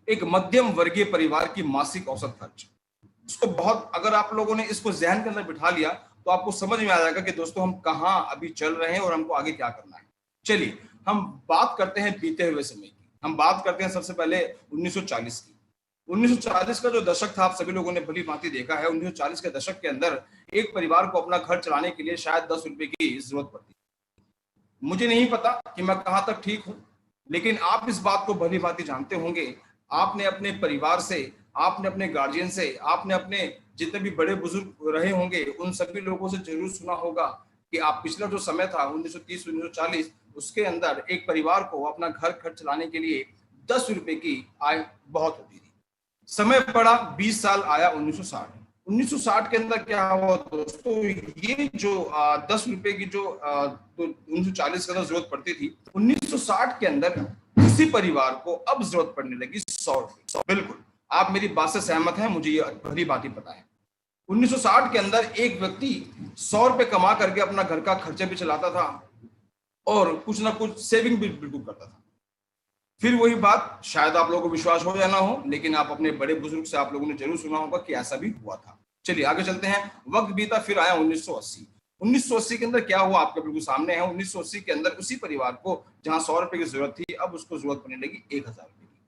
एक मध्यम वर्गीय परिवार की मासिक औसत खर्च। इसको बहुत, अगर आप लोगों ने इसको ज़हन के अंदर बिठा लिया तो आपको समझ में आ जाएगा कि दोस्तों हम कहाँ अभी चल रहे हैं और हमको आगे क्या करना है। चलिए हम बात करते हैं बीते हुए समय की। हम बात करते हैं सबसे पहले 1940 की। 1940 का जो दशक था, आप सभी लोगों ने भली भांति देखा है। 1940 के दशक के अंदर एक परिवार को अपना घर चलाने के लिए शायद 10 रुपए की जरूरत पड़ती। मुझे नहीं पता कि मैं कहां तक ठीक हूं, लेकिन आप इस बात को भली भांति जानते होंगे। आपने अपने परिवार से, आपने अपने गार्जियन से, आपने अपने जितने भी बड़े बुजुर्ग रहे होंगे उन सभी लोगों से जरूर सुना होगा कि आप पिछला जो समय था 1930 1940, उसके अंदर एक परिवार को अपना घर खर्च चलाने के लिए 10 रुपए की आय बहुत होती थी। समय पड़ा 20 साल, आया 1960। 1960 के अंदर क्या हुआ दोस्तों, ये जो 10 रुपए की जो तो 1940 के अंदर जरूरत पड़ती थी, 1960 के अंदर उसी परिवार को अब जरूरत पड़ने लगी 100 रुपए। बिल्कुल आप मेरी बात से सहमत हैं, मुझे ये भली बात ही पता है। 1960 के अंदर एक व्यक्ति 100 रुपए कमा करके अपना घर का खर्चा भी चलाता था और कुछ ना कुछ सेविंग भी बिल्कुल करता था। फिर वही बात, शायद आप लोगों को विश्वास हो या ना हो, लेकिन आप अपने बड़े बुजुर्ग से आप लोगों ने जरूर सुना होगा कि ऐसा भी हुआ था। चलिए आगे चलते हैं। वक्त बीता, फिर आया 1980। 1980 के अंदर क्या हुआ आपके बिल्कुल सामने है। 1980 के अंदर उसी परिवार को जहां 100 रुपए की जरूरत थी, अब उसको जरूरत पड़ने लगी 1000 रुपए की।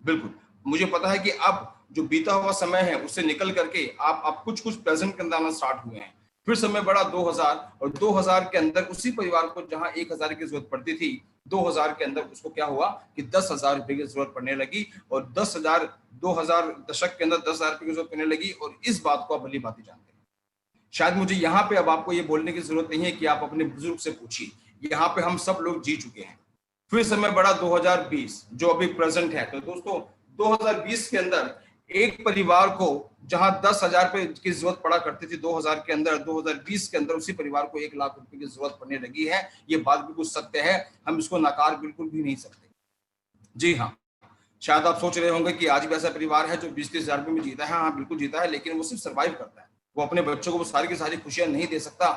बिल्कुल मुझे पता है कि अब जो बीता हुआ समय है उससे निकल करके आप कुछ कुछ प्रेजेंट के अंदर आना स्टार्ट हुए हैं। फिर समय बढ़ा 2000, और 2000 के अंदर उसी परिवार को जहां 1000 की जरूरत पड़ती थी, 2000 के अंदर उसको क्या हुआ कि 10,000 रुपए की जरूरत पड़ने लगी। और 10,000, 2000 दशक के अंदर 10,000 रुपए की जरूरत पड़ने लगी। और इस बात को आप भली भांति जानते हैं। शायद मुझे यहाँ पे अब आपको ये बोलने की जरूरत नहीं है कि आप अपने बुजुर्ग से पूछिए, यहाँ पे हम सब लोग जी चुके हैं। फिर समय बढ़ा 2020, जो अभी प्रेजेंट है। तो दोस्तों 2020 के अंदर एक परिवार को जहां 10,000 रुपए की जरूरत पड़ा करती थी 2000 के अंदर, 2020 के अंदर उसी परिवार को 1 लाख रुपए की जरूरत पड़ने लगी है। ये बात बिल्कुल सत्य है, हम इसको नकार बिल्कुल भी नहीं सकते। जी हाँ, शायद आप सोच रहे होंगे कि आज भी ऐसा परिवार है जो 20-30 हजार रुपए में जीता है। हाँ बिल्कुल जीता है, लेकिन वो सिर्फ सर्वाइव करता है। वो अपने बच्चों को वो सारी की सारी खुशियां नहीं दे सकता।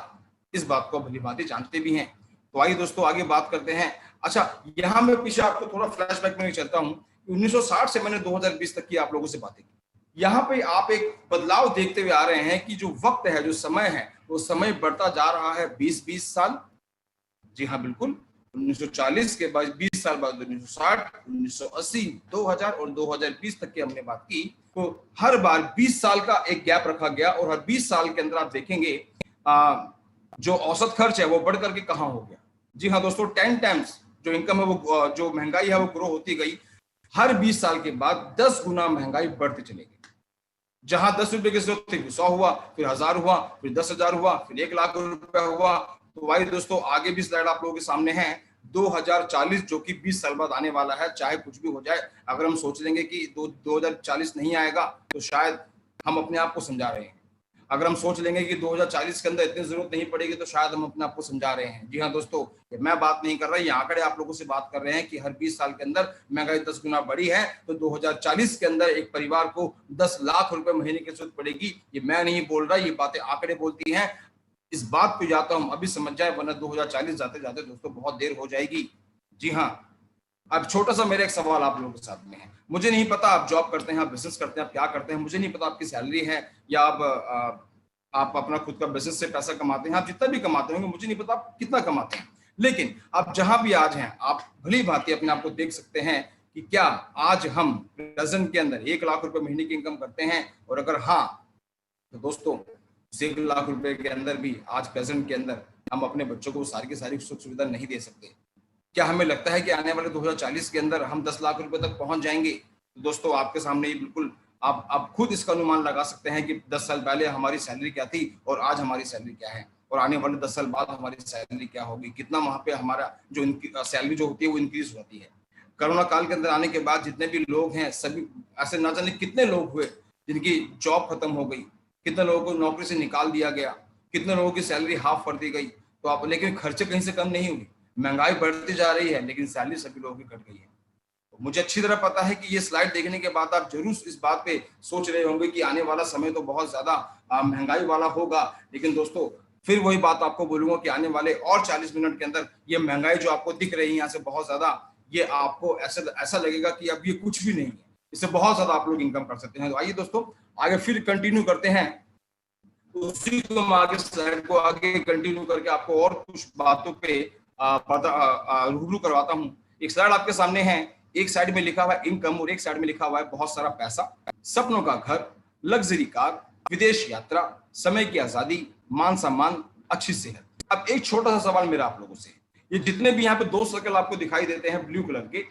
इस बात को भली भांति जानते भी हैं। तो आइए दोस्तों आगे बात करते हैं। अच्छा, यहाँ मैं पीछे आपको थोड़ा फ्लैशबैक में चलता हूँ। 1960 से मैंने 2020 तक की आप लोगों से बातें की। यहाँ पे आप एक बदलाव देखते हुए आ रहे हैं कि जो वक्त है, जो समय है, वो समय बढ़ता जा रहा है 20-20 साल। जी हाँ बिल्कुल, 1940 के बाद 20 साल बाद 1960, 1980, 2000 और 2020 तक की हमने बात की। तो हर बार 20 साल का एक गैप रखा गया और हर 20 साल के अंदर आप देखेंगे जो औसत खर्च है वो बढ़ करके कहाँ हो गया। जी हाँ दोस्तों, 10 टाइम्स जो इनकम है, वो जो महंगाई है वो ग्रो होती गई। हर 20 साल के बाद 10 गुना महंगाई बढ़ती चली गई। जहां 10 रुपए की जरूरत थी 100 हुआ, फिर 1000 हुआ, फिर 10,000 हुआ, फिर 1 लाख रुपया हुआ। तो भाई दोस्तों आगे भी स्लाइड आप लोगों के सामने है। 2040 जो कि 20 साल बाद आने वाला है, चाहे कुछ भी हो जाए। अगर हम सोच लेंगे कि 2040 नहीं आएगा तो शायद हम अपने आप को समझा रहे हैं। अगर हम सोच लेंगे कि 2040 के अंदर इतनी जरूरत नहीं पड़ेगी तो शायद हम अपने आप को समझा रहे हैं। जी हाँ दोस्तों, मैं बात नहीं कर रहा, ये आंकड़े आप लोगों से बात कर रहे हैं कि हर 20 साल के अंदर महंगाई 10 गुना बढ़ी है। तो 2040 के अंदर एक परिवार को 10 लाख रुपए महीने की जरूरत पड़ेगी। ये मैं नहीं बोल रहा, ये बातें आंकड़े बोलती हैं। इस बात को जाता हूं अभी समझ जाए, वरना 2040 जाते जाते दोस्तों बहुत देर हो जाएगी। जी हाँ, अब छोटा सा मेरा एक सवाल आप लोगों के साथ में है। मुझे नहीं पता आप जॉब करते हैं, आप बिजनेस करते हैं, आप क्या करते हैं, मुझे नहीं पता आपकी सैलरी है या आप अपना खुद का बिजनेस से पैसा कमाते हैं। आप जितना भी कमाते होंगे, मुझे नहीं पता आप कितना कमाते हैं, लेकिन आप जहां भी आज हैं, आप भली भांति अपने आप को देख सकते हैं कि क्या आज हम प्रेजेंट के अंदर 1 लाख रुपए महीने की इनकम करते हैं। और अगर हाँ, तो दोस्तों 1 लाख रुपए के अंदर भी आज प्रेजेंट के अंदर हम अपने बच्चों को सारी की सारी सुख सुविधा नहीं दे सकते। क्या हमें लगता है कि आने वाले 2040 के अंदर हम 10 लाख रुपए तक पहुंच जाएंगे? तो दोस्तों आपके सामने ये बिल्कुल आप खुद इसका अनुमान लगा सकते हैं कि 10 साल पहले हमारी सैलरी क्या थी और आज हमारी सैलरी क्या है, और आने वाले 10 साल बाद हमारी सैलरी क्या होगी, कितना वहां पे हमारा जो सैलरी जो होती है वो इंक्रीज होती है। कोरोना काल के अंदर आने के बाद जितने भी लोग हैं, सभी ऐसे ना जाने कितने लोग हुए जिनकी जॉब खत्म हो गई, कितने लोगों को नौकरी से निकाल दिया गया, कितने लोगों की सैलरी हाफ कर दी गई। तो आप, लेकिन खर्चे कहीं से कम नहीं हुई, महंगाई बढ़ती जा रही है, लेकिन सैलरी सभी लोगों की घट गई है। तो मुझे अच्छी तरह पता है कि ये स्लाइड देखने के बाद आप जरूर इस बात पे सोच रहे होंगे कि आने वाला समय तो बहुत ज्यादा महंगाई वाला होगा। लेकिन दोस्तों फिर वही बात आपको बोलूंगा कि आने वाले और 40 मिनट के अंदर ये महंगाई जो आपको दिख रही है यहाँ से बहुत ज्यादा, ये आपको ऐसा लगेगा कि अब ये कुछ भी नहीं है। इससे बहुत ज्यादा आप लोग इनकम कर सकते हैं। तो आइए दोस्तों आगे फिर कंटिन्यू करते हैं, उसी को मैं आगे स्लाइड को आगे कंटिन्यू करके आपको और कुछ बातों पे रूबरू करवाता हूँ। एक स्लाइड आपके सामने है, एक साइड में लिखा हुआ है इनकम और एक साइड में लिखा हुआ है बहुत सारा पैसा, सपनों का घर, लग्जरी कार, विदेश यात्रा, समय की आजादी, मान सम्मान, अच्छी सेहत। अब एक छोटा सा सवाल मेरा आप लोगों से, ये जितने भी यहाँ पे दो सर्कल आपको दिखाई देते हैं ब्लू कलर के,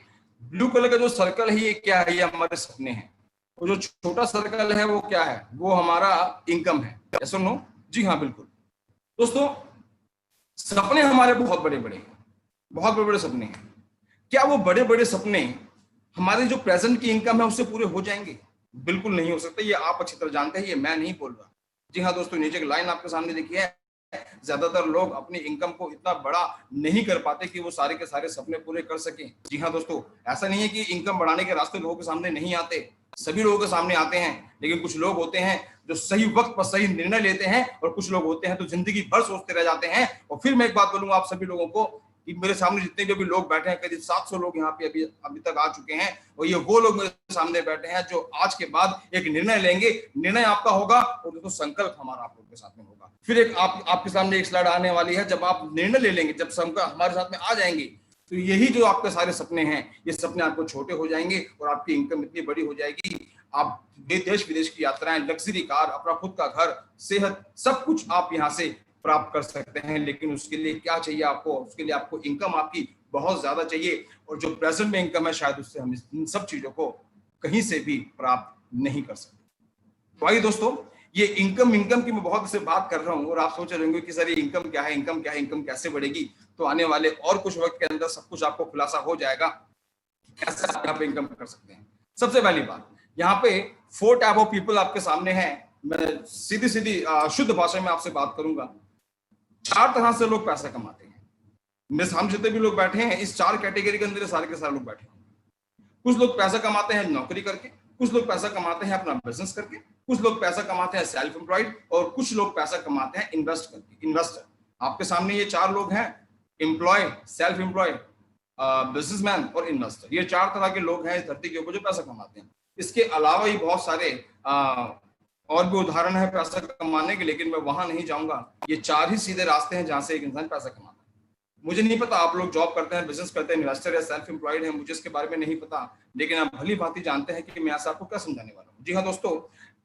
ब्लू कलर का जो सर्कल है ये क्या है? ये हमारे सपने हैं। वो जो छोटा सर्कल है वो क्या है? वो हमारा इनकम है। यस और नो? जी हाँ बिल्कुल। दोस्तों सपने हमारे बहुत बड़े बड़े हैं, बहुत बड़े बड़े सपने हैं। क्या वो बड़े बड़े सपने हमारे जो प्रेजेंट की इनकम है उससे पूरे हो जाएंगे? बिल्कुल नहीं हो सकते। ये आप अच्छी तरह जानते हैं, ये मैं नहीं बोल रहा। जी हाँ दोस्तों, नीचे की लाइन आपके सामने देखिए है, ज्यादातर लोग अपनी इनकम को इतना बड़ा नहीं कर पाते कि वो सारे के सारे सपने पूरे कर सकें। जी हाँ दोस्तों, ऐसा नहीं है कि इनकम बढ़ाने के रास्ते लोगों के सामने नहीं आते, सभी लोगों के सामने आते हैं। लेकिन कुछ लोग होते हैं जो सही वक्त पर सही निर्णय लेते हैं, और कुछ लोग होते हैं तो जिंदगी भर सोचते रह जाते हैं। और फिर मैं एक बात बोलूंगा आप सभी लोगों को कि मेरे सामने जितने जो भी लोग बैठे हैं, करीब 700 लोग यहाँ पे अभी तक आ चुके हैं, और ये वो लोग मेरे सामने बैठे हैं जो आज के बाद एक निर्णय लेंगे। निर्णय आपका होगा और तो संकल्प हमारा आप लोगों के साथ में होगा। फिर एक आपके सामने एक स्लाइड आने वाली है, जब आप निर्णय ले लेंगे, जब संकल्प हमारे साथ में आ जाएंगे, तो यही जो आपके सारे सपने हैं, ये सपने आपको छोटे हो जाएंगे और आपकी इनकम इतनी बड़ी हो जाएगी, आप देश विदेश की यात्राएं, लग्जरी कार, अपना खुद का घर, सेहत, सब कुछ आप यहाँ से प्राप्त कर सकते हैं। लेकिन उसके लिए क्या चाहिए आपको? उसके लिए आपको इनकम आपकी बहुत ज्यादा चाहिए, और जो प्रेजेंट में इनकम है शायद उससे हम इन सब चीजों को कहीं से भी प्राप्त नहीं कर सकते। तो आइए दोस्तों, ये इनकम की मैं बहुत से बात कर रहा हूँ, और आप सोच रहे होंगे कि सर ये इनकम क्या है, इनकम क्या है, इनकम कैसे बढ़ेगी? तो आने वाले और कुछ वक्त के अंदर सब कुछ आपको खुलासा हो जाएगा कैसे आप यहाँ पे इनकम कर सकते हैं। सबसे पहली बात, यहाँ पे 4 टाइप ऑफ पीपल आपके सामने हैं। मैं सीधी सीधी शुद्ध भाषा में आपसे बात करूंगा। 4 तरह से लोग पैसा कमाते हैं। मेरे सामने जितने भी लोग बैठे हैं, इस 4 कैटेगरी के अंदर सारे के सारे लोग बैठे हैं। कुछ लोग पैसा कमाते हैं नौकरी करके, कुछ लोग पैसा कमाते हैं अपना बिजनेस करके, कुछ लोग पैसा कमाते हैं सेल्फ एम्प्लॉयड, और कुछ लोग पैसा कमाते हैं इन्वेस्ट करके, इन्वेस्टर। आपके सामने ये 4 लोग हैं, एम्प्लॉय, सेल्फ एम्प्लॉय, बिजनेसमैन और इन्वेस्टर। ये 4 तरह के लोग हैं इस धरती के ऊपर जो पैसा कमाते हैं। इसके अलावा ही बहुत सारे और भी उदाहरण है पैसा कमाने के, लेकिन मैं वहां नहीं जाऊंगा। ये 4 ही सीधे रास्ते हैं जहां से एक इंसान पैसा कमाता है। मुझे नहीं पता आप लोग जॉब करते हैं, बिजनेस करते हैं, इन्वेस्टर या सेल्फ एम्प्लॉयड है, मुझे इसके बारे में नहीं पता, लेकिन आप भली भांति जानते हैं कि मैं ऐसा आपको क्या समझाने वाला हूँ। जी हाँ दोस्तों,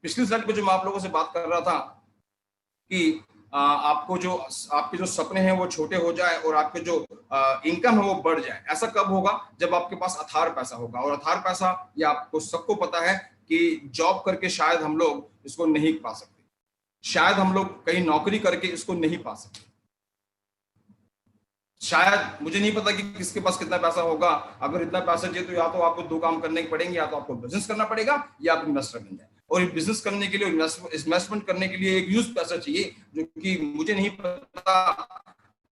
पिछली स्लाइड पे जो मैं आप लोगों से बात कर रहा था कि आपको जो आपके जो सपने हैं वो छोटे हो जाए और आपके जो इनकम है वो बढ़ जाए। ऐसा कब होगा? जब आपके पास अथार पैसा होगा। और अथार पैसा, ये आपको सबको पता है कि जॉब करके शायद हम लोग इसको नहीं पा सकते, शायद हम लोग कहीं नौकरी करके इसको नहीं पा सकते, शायद मुझे नहीं पता कि किसके पास कितना पैसा होगा। अगर इतना पैसा चाहिए तो या तो आपको 2 काम करने पड़ेंगे, या तो आपको बिजनेस करना पड़ेगा या आप इन्वेस्टर बन जाए। और बिजनेस करने के लिए, इन्वेस्टमेंट करने के लिए एक यूज पैसा चाहिए, जो कि मुझे नहीं पता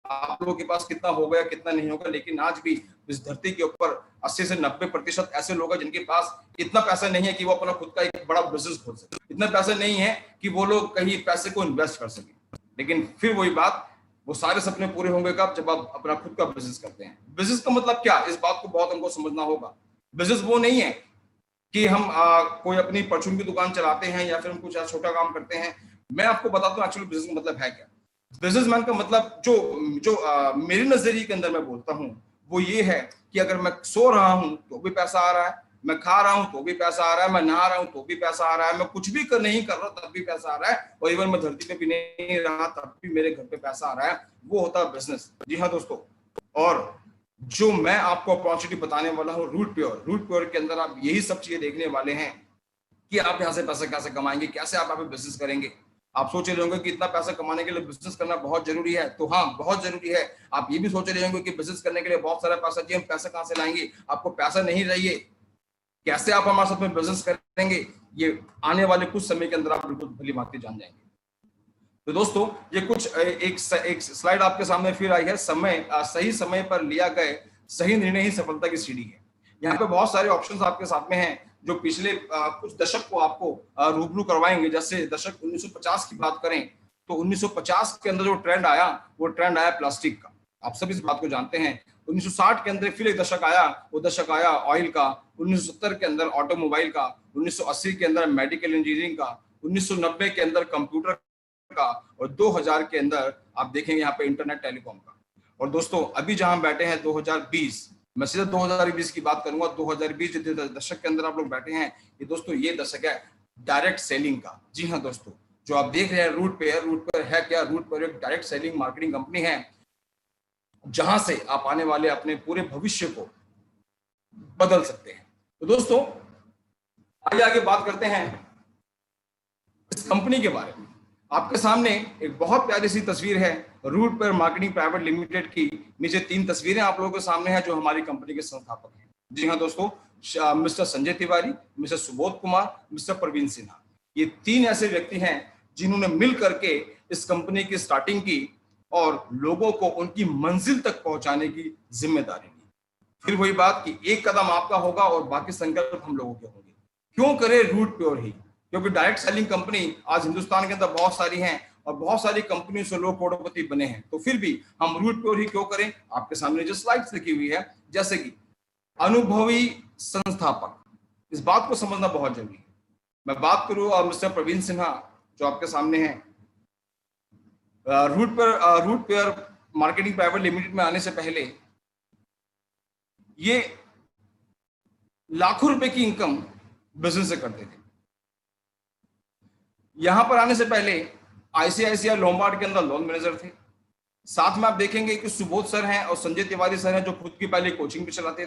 आप लोगों के पास कितना होगा या कितना नहीं होगा। लेकिन आज भी इस धरती के ऊपर 80 से 90% ऐसे लोग हैं जिनके पास इतना पैसा नहीं है कि वो अपना खुद का एक बड़ा बिजनेस खोल सके, इतना पैसा नहीं है कि वो लोग कहीं पैसे को इन्वेस्ट कर सके। लेकिन फिर वही बात, वो सारे सपने पूरे होंगे कब? जब आप अपना खुद का बिजनेस करते हैं। बिजनेस का मतलब क्या? इस बात को बहुत हमको समझना होगा। बिजनेस वो नहीं है कि हम कोई अपनी परचून की दुकान चलाते हैं या फिर हम कुछ छोटा काम करते हैं। मैं आपको बताता हूँ एक्चुअली बिजनेस का मतलब है क्या। बिजनेसमैन का मतलब जो मेरे नजरिए के अंदर मैं बोलता हूँ वो ये है कि अगर मैं सो रहा हूँ तो भी पैसा आ रहा है, मैं खा रहा हूं तो भी पैसा आ रहा है, मैं नहा रहा हूं तो भी पैसा आ रहा है, मैं कुछ भी नहीं कर रहा तब भी पैसा आ रहा है, और इवन मैं धरती पे भी नहीं रहा तब भी मेरे घर पे पैसा आ रहा है। वो होता है बिजनेस। जी हाँ दोस्तों, और जो मैं आपको अपॉर्चुनिटी बताने वाला हूँ रूट प्योर के अंदर आप यही सब चीजें देखने वाले हैं कि आप यहाँ से पैसा कैसे कमाएंगे, कैसे आप यहाँ पे बिजनेस करेंगे। आप सोच रहे होंगे कि इतना पैसा कमाने के लिए बिजनेस करना बहुत जरूरी है, तो हाँ बहुत जरूरी है। आप ये भी सोच रहे होंगे कि बिजनेस करने के लिए बहुत सारा पैसा चाहिए, हम पैसा कहाँ से लाएंगे? आपको पैसा नहीं चाहिए, कैसे आप हमारे साथ में बिजनेस करेंगे, ये आने वाले कुछ समय के अंदर आप बिल्कुल भली भांति जान जाएंगे। तो दोस्तों ये कुछ एक स्लाइड आपके सामने फिर आई है। सही समय पर लिया गए सही निर्णय ही सफलता की सीढ़ी है। यहाँ पे बहुत सारे ऑप्शंस आपके साथ में हैं जो पिछले कुछ दशक को आपको रूबरू करवाएंगे। जैसे दशक 1950 की बात करें तो 1950 के अंदर जो ट्रेंड आया वो ट्रेंड आया प्लास्टिक का। आप सब इस बात को जानते हैं। 1960 के अंदर फिर एक दशक आया, वो दशक आया ऑयल का, 1970 के अंदर ऑटोमोबाइल का, 1980 के अंदर मेडिकल इंजीनियरिंग का, 1990 के अंदर कंप्यूटर का, और 2000 के अंदर आप देखेंगे यहाँ पे इंटरनेट टेलीकॉम का। और दोस्तों अभी जहां बैठे हैं 2020, मैं सीधा 2020 की बात करूंगा। 2020 जो दशक के अंदर आप लोग बैठे हैं, ये दोस्तों ये दशक है डायरेक्ट सेलिंग का। जी हाँ दोस्तों, जो आप देख रहे हैं रूट पेयर है क्या? रूट पेयर एक डायरेक्ट सेलिंग मार्केटिंग कंपनी है, जहां से आप आने वाले अपने पूरे भविष्य को बदल सकते हैं। तो दोस्तों आगे आगे बात करते हैं इस कंपनी के बारे में। आपके सामने एक बहुत प्यारी सी तस्वीर है Root Pure Marketing Private Limited की। नीचे 3 तस्वीरें आप लोगों के सामने हैं जो हमारी कंपनी के संस्थापक हैं। जी हाँ दोस्तों, Mister Sanjay Tiwari, Mister Subodh Kumar, Mister Praveen Sinha, ये 3 ऐसे व्यक्ति हैं जिन्होंने मिल करके इस कंपनी की स्टार्टिंग की और लोगों को उनकी मंजिल तक पहुंचाने की जिम्मेदारी ली। फिर वही बात कि एक कदम आपका होगा और बाकी संकल्प हम लोगों के होंगे। क्यों करे रूट प्योर ही? क्योंकि डायरेक्ट सेलिंग कंपनी आज हिंदुस्तान के अंदर बहुत सारी हैं और बहुत सारी कंपनियों से लोग करोड़पति बने हैं, तो फिर भी हम रूट प्योर ही क्यों करें? आपके सामने जो स्लाइड्स लिखी हुई है, जैसे कि अनुभवी संस्थापक, इस बात को समझना बहुत जरूरी है। मैं बात करूं और मिस्टर प्रवीण सिन्हा जो आपके सामने हैं, Root Pure Marketing Private Limited में आने से पहले ये लाखों रुपए की इनकम बिजनेस से करते थे। यहां पर आने से पहले आईसीआईसीआई लोम्बार्ड के अंदर लोन मैनेजर थे। साथ में आप देखेंगे कि सुबोध सर हैं और संजय तिवारी सर हैं जो खुद की पहले कोचिंग भी चलाते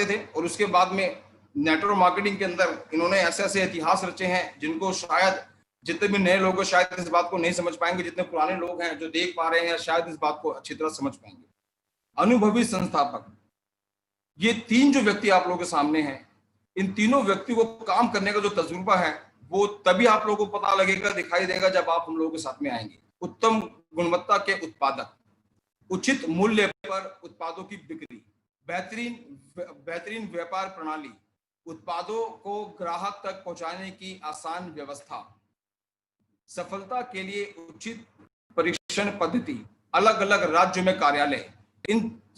थे और उसके बाद में नेटवर्क मार्केटिंग के अंदर इन्होंने ऐसे ऐसे इतिहास रचे हैं जिनको शायद जितने भी नए लोग शायद इस बात को नहीं समझ पाएंगे, जितने पुराने लोग हैं जो देख पा रहे हैं शायद इस बात को अच्छी तरह समझ पाएंगे। अनुभवी संस्थापक, ये 3 जो व्यक्ति आप लोगों के सामने हैं, इन तीनों व्यक्ति को काम करने का जो तजुर्बा है वो तभी आप लोगों को पता लगेगा, दिखाई देगा जब आप हम लोगों के साथ में आएंगे। उत्तम गुणवत्ता के उत्पादक, उचित मूल्य पर उत्पादों की बिक्री, बेहतरीन व्यापार प्रणाली, उत्पादों को ग्राहक तक पहुंचाने की आसान व्यवस्था, सफलता के लिए उचित परीक्षण पद्धति, अलग अलग राज्यों में कार्यालय।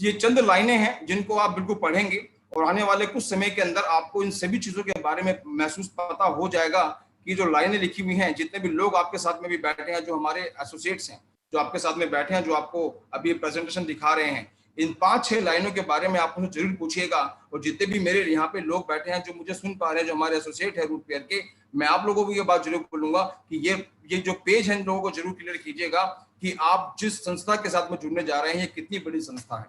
ये चंद लाइनें हैं जिनको आप बिल्कुल पढ़ेंगे और आने वाले कुछ समय के अंदर आपको इन सभी चीजों के बारे में महसूस पता हो जाएगा कि जो लाइनें लिखी हुई हैं, जितने भी लोग आपके साथ में भी बैठे हैं, जो हमारे एसोसिएट्स हैं जो आपके साथ में बैठे हैं, जो आपको अभी प्रेजेंटेशन दिखा रहे हैं, इन 5-6 लाइनों के बारे में आप मुझे जरूर पूछिएगा। और जितने भी मेरे यहाँ पे लोग बैठे हैं जो मुझे सुन पा रहे हैं, जो हमारे एसोसिएट है रूट पेयर के, मैं आप लोगों को ये बात जरूर बोलूंगा कि ये जो पेज है इन लोगों को जरूर क्लियर कीजिएगा कि आप जिस संस्था के साथ में जुड़ने जा रहे हैं ये कितनी बड़ी संस्था है।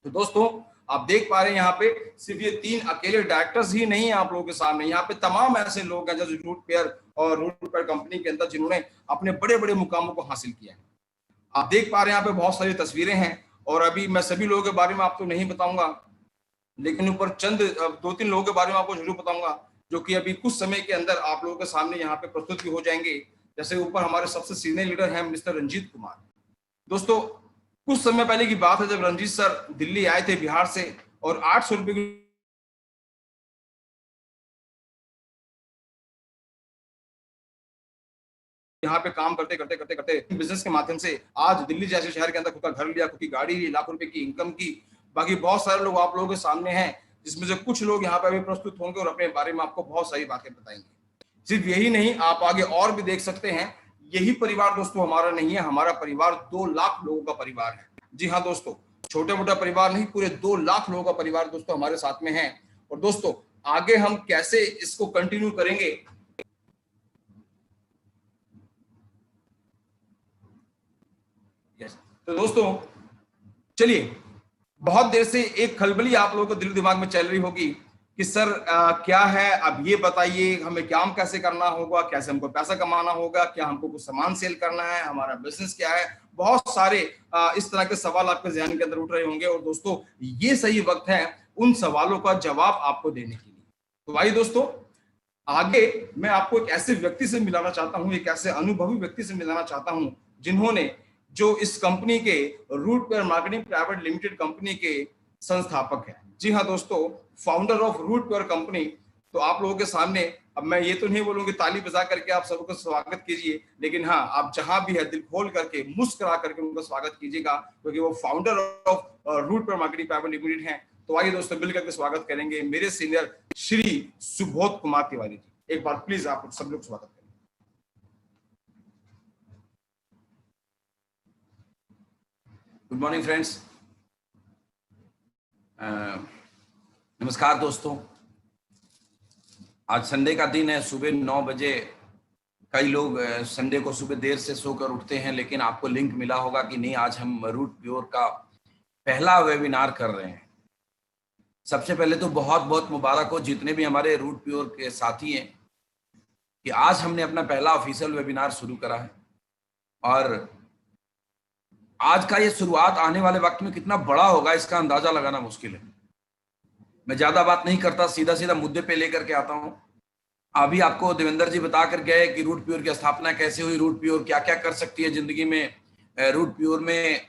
तो दोस्तों आप देख पा रहे हैं यहाँ पे सिर्फ ये 3 अकेले डायरेक्टर्स ही नहीं है आप लोगों के सामने, यहाँ पे तमाम ऐसे लोग हैं जो रूट पेयर और रूट पेयर कंपनी के अंदर जिन्होंने अपने बड़े बड़े मुकामों को हासिल किया है। आप देख पा रहे हैं यहाँ पे बहुत सारी तस्वीरें हैं और अभी मैं सभी लोगों के बारे में आपको नहीं बताऊंगा, लेकिन ऊपर चंद 2-3 लोगों के बारे में आपको जरूर बताऊंगा जो कि अभी कुछ समय के अंदर आप लोगों के सामने यहाँ पे प्रस्तुत भी हो जाएंगे। जैसे ऊपर हमारे सबसे सीनियर लीडर हैं मिस्टर रंजीत कुमार। दोस्तों कुछ समय पहले की बात है जब रंजीत सर दिल्ली आए थे बिहार से और 800 रुपए की यहाँ पे काम करते बिजनेस के माध्यम से आज दिल्ली जैसे शहर के अंदर खुद का घर लिया, खुद की गाड़ी ली, लाखों रुपए की इनकम की। बाकी बहुत सारे लोग आप लोगों के सामने हैं जिसमें से कुछ लोग यहाँ पे अभी प्रस्तुत होंगे और अपने बारे में आपको बहुत सारी बातें बताएंगे। सिर्फ यही नहीं, आप आगे और भी देख सकते हैं। यही परिवार दोस्तों हमारा नहीं है, हमारा परिवार 2 लाख लोगों का परिवार है। जी हाँ दोस्तों, छोटा मोटा परिवार नहीं, पूरे 2 लाख लोगों का परिवार दोस्तों हमारे साथ में है। और दोस्तों आगे हम कैसे इसको कंटिन्यू करेंगे, तो दोस्तों चलिए, बहुत देर से एक खलबली आप लोगों को दिल दिमाग में चल रही होगी कि सर क्या है, अब ये बताइए हमें काम कैसे करना होगा, कैसे हमको पैसा कमाना होगा, क्या हमको कुछ सामान सेल करना है, हमारा बिजनेस क्या है। बहुत सारे इस तरह के सवाल आपके ज़हन के अंदर उठ रहे होंगे और दोस्तों ये सही वक्त है उन सवालों का जवाब आपको देने के लिए। तो आइए दोस्तों, आगे मैं आपको एक ऐसे व्यक्ति से मिलाना चाहता हूं, एक ऐसे अनुभवी व्यक्ति से मिलाना चाहता हूं जिन्होंने जो इस कंपनी के Root Pure Marketing Private Limited company के संस्थापक हैं। जी हाँ दोस्तों, founder of Root Pure company. तो आप लोगों के सामने अब मैं ये तो नहीं बोलूंगी ताली बजा करके आप सबका स्वागत कीजिए, लेकिन हाँ, आप जहां भी है दिल खोल करके मुस्कुरा करके उनका स्वागत कीजिएगा, क्योंकि वो फाउंडर ऑफ रूट पर मार्केटिंग प्राइवेट लिमिटेड हैं। तो आइए दोस्तों, मिलकर के स्वागत करेंगे मेरे सीनियर श्री सुबोध कुमार तिवारी जी। एक बार प्लीज आप सब लोग स्वागत करें। गुड मॉर्निंग फ्रेंड्स, नमस्कार दोस्तों। आज संडे का दिन है, सुबह 9 बजे। कई लोग संडे को सुबह देर से सोकर उठते हैं, लेकिन आपको लिंक मिला होगा कि नहीं, आज हम रूट प्योर का पहला वेबिनार कर रहे हैं। सबसे पहले तो बहुत बहुत मुबारक हो जितने भी हमारे रूट प्योर के साथी हैं कि आज हमने अपना पहला ऑफिशियल वेबिनार शुरू करा है। और आज का ये शुरुआत आने वाले वक्त में कितना बड़ा होगा इसका अंदाजा लगाना मुश्किल है। मैं ज्यादा बात नहीं करता, सीधा सीधा मुद्दे पे लेकर के आता हूं। अभी आपको देवेंद्र जी बता कर गए कि रूट प्योर की स्थापना कैसे हुई, रूट प्योर क्या क्या कर सकती है जिंदगी में, रूट प्योर में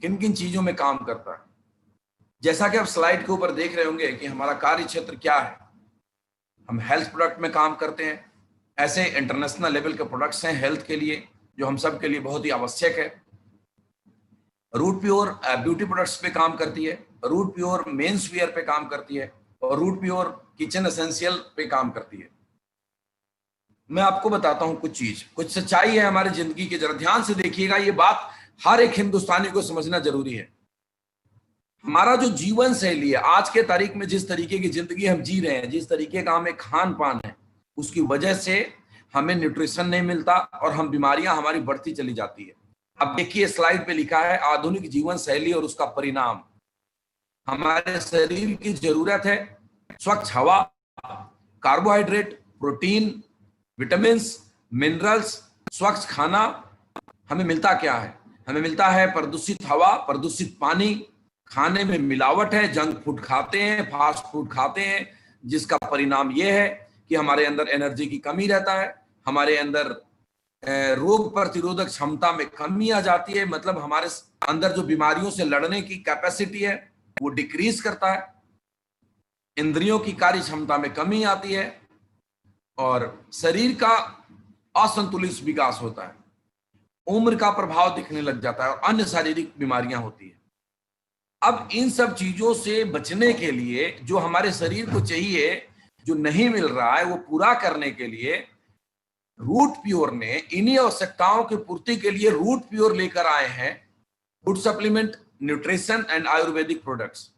किन किन चीजों में काम करता है। जैसा कि आप स्लाइड के ऊपर देख रहे होंगे कि हमारा कार्य क्षेत्र क्या है। हम हेल्थ प्रोडक्ट में काम करते हैं। ऐसे इंटरनेशनल लेवल के प्रोडक्ट्स हैं हेल्थ के लिए जो हम सब के लिए बहुत ही आवश्यक है। रूट प्योर ब्यूटी प्रोडक्ट्स पे काम करती है, रूट प्योर मेंस वियर पे काम करती है, और रूट प्योर किचन एसेंशियल पे काम करती है। मैं आपको बताता हूं कुछ सच्चाई है हमारी जिंदगी की। जरा ध्यान से देखिएगा, ये बात हर एक हिंदुस्तानी को समझना जरूरी है। हमारा जो जीवन शैली है आज के तारीख में, जिस तरीके की जिंदगी हम जी रहे हैं, जिस तरीके का हमें खान पान है, उसकी वजह से हमें न्यूट्रिशन नहीं मिलता और हम बीमारियां हमारी बढ़ती चली जाती है। अब देखिए स्लाइड पे लिखा है आधुनिक जीवन शैली और उसका परिणाम। हमारे शरीर की जरूरत है स्वच्छ हवा, कार्बोहाइड्रेट, प्रोटीन, विटामिन्स, मिनरल्स, स्वच्छ खाना। हमें मिलता क्या है? हमें मिलता है प्रदूषित हवा, प्रदूषित पानी, खाने में मिलावट है, जंक फूड खाते हैं, फास्ट फूड खाते हैं, जिसका परिणाम यह है कि हमारे अंदर एनर्जी की कमी रहता है, हमारे अंदर रोग प्रतिरोधक क्षमता में कमी आ जाती है। मतलब हमारे अंदर जो बीमारियों से लड़ने की कैपेसिटी है वो डिक्रीज करता है, इंद्रियों की कार्य क्षमता में कमी आती है और शरीर का असंतुलित विकास होता है, उम्र का प्रभाव दिखने लग जाता है और अन्य शारीरिक बीमारियां होती है। अब इन सब चीजों से बचने के लिए जो हमारे शरीर को चाहिए, जो नहीं मिल रहा है, वो पूरा करने के लिए रूट प्योर ने इन्हीं आवश्यकताओं की पूर्ति के लिए रूट प्योर लेकर आए हैं food supplement, nutrition and Ayurvedic products.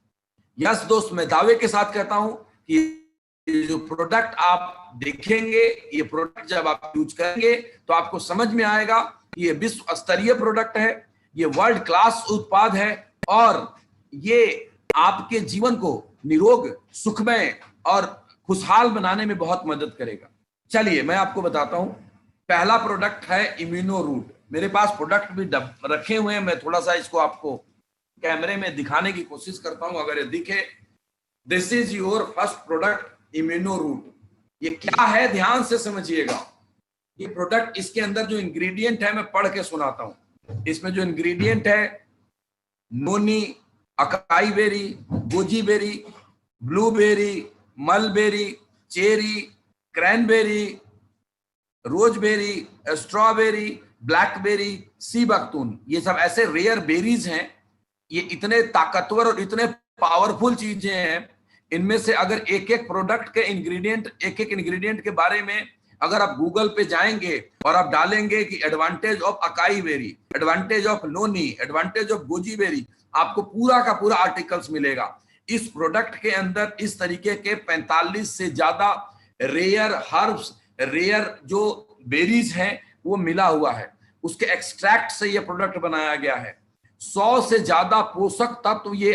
Yes दोस्त, मैं दावे के साथ कहता हूं कि ये जो प्रोडक्ट आप देखेंगे, ये प्रोडक्ट जब आप यूज करेंगे तो आपको समझ में आएगा ये विश्व स्तरीय प्रोडक्ट है, ये वर्ल्ड क्लास उत्पाद है और ये आपके जीवन को निरोग, सुखमय और खुशहाल बनाने में बहुत मदद करेगा। चलिए मैं आपको बताता हूं। पहला प्रोडक्ट है इम्यूनो रूट। मेरे पास प्रोडक्ट भी रखे हुए हैं, मैं थोड़ा सा इसको आपको कैमरे में दिखाने की कोशिश करता हूं, अगर ये दिखे। This is your first product Immuno Root. ये क्या है ध्यान से समझिएगा। ये प्रोडक्ट, इसके अंदर जो इंग्रेडिएंट है मैं पढ़ के सुनाता हूं। इसमें जो इंग्रेडिएंट है noni, acai berry, goji berry, blueberry, mulberry, cherry, cranberry, roseberry, strawberry, blackberry, sea buckthorn, ये सब ऐसे रेयर बेरीज हैं। ये इतने ताकतवर और इतने पावरफुल चीजें हैं, इनमें से अगर एक एक प्रोडक्ट के इंग्रेडिएंट, एक एक इंग्रेडिएंट के बारे में अगर आप गूगल पे जाएंगे और आप डालेंगे कि advantage of acai berry, advantage of noni, advantage of goji berry, आपको पूरा का पूरा आर्टिकल्स मिलेगा। इस प्रोडक्ट के अंदर इस तरीके के 45 से ज्यादा रेयर हर्ब्स, रेयर जो बेरीज हैं वो मिला हुआ है। उसके एक्सट्रैक्ट से ये प्रोडक्ट बनाया गया है। 100 से ज्यादा पोषक तत्व ये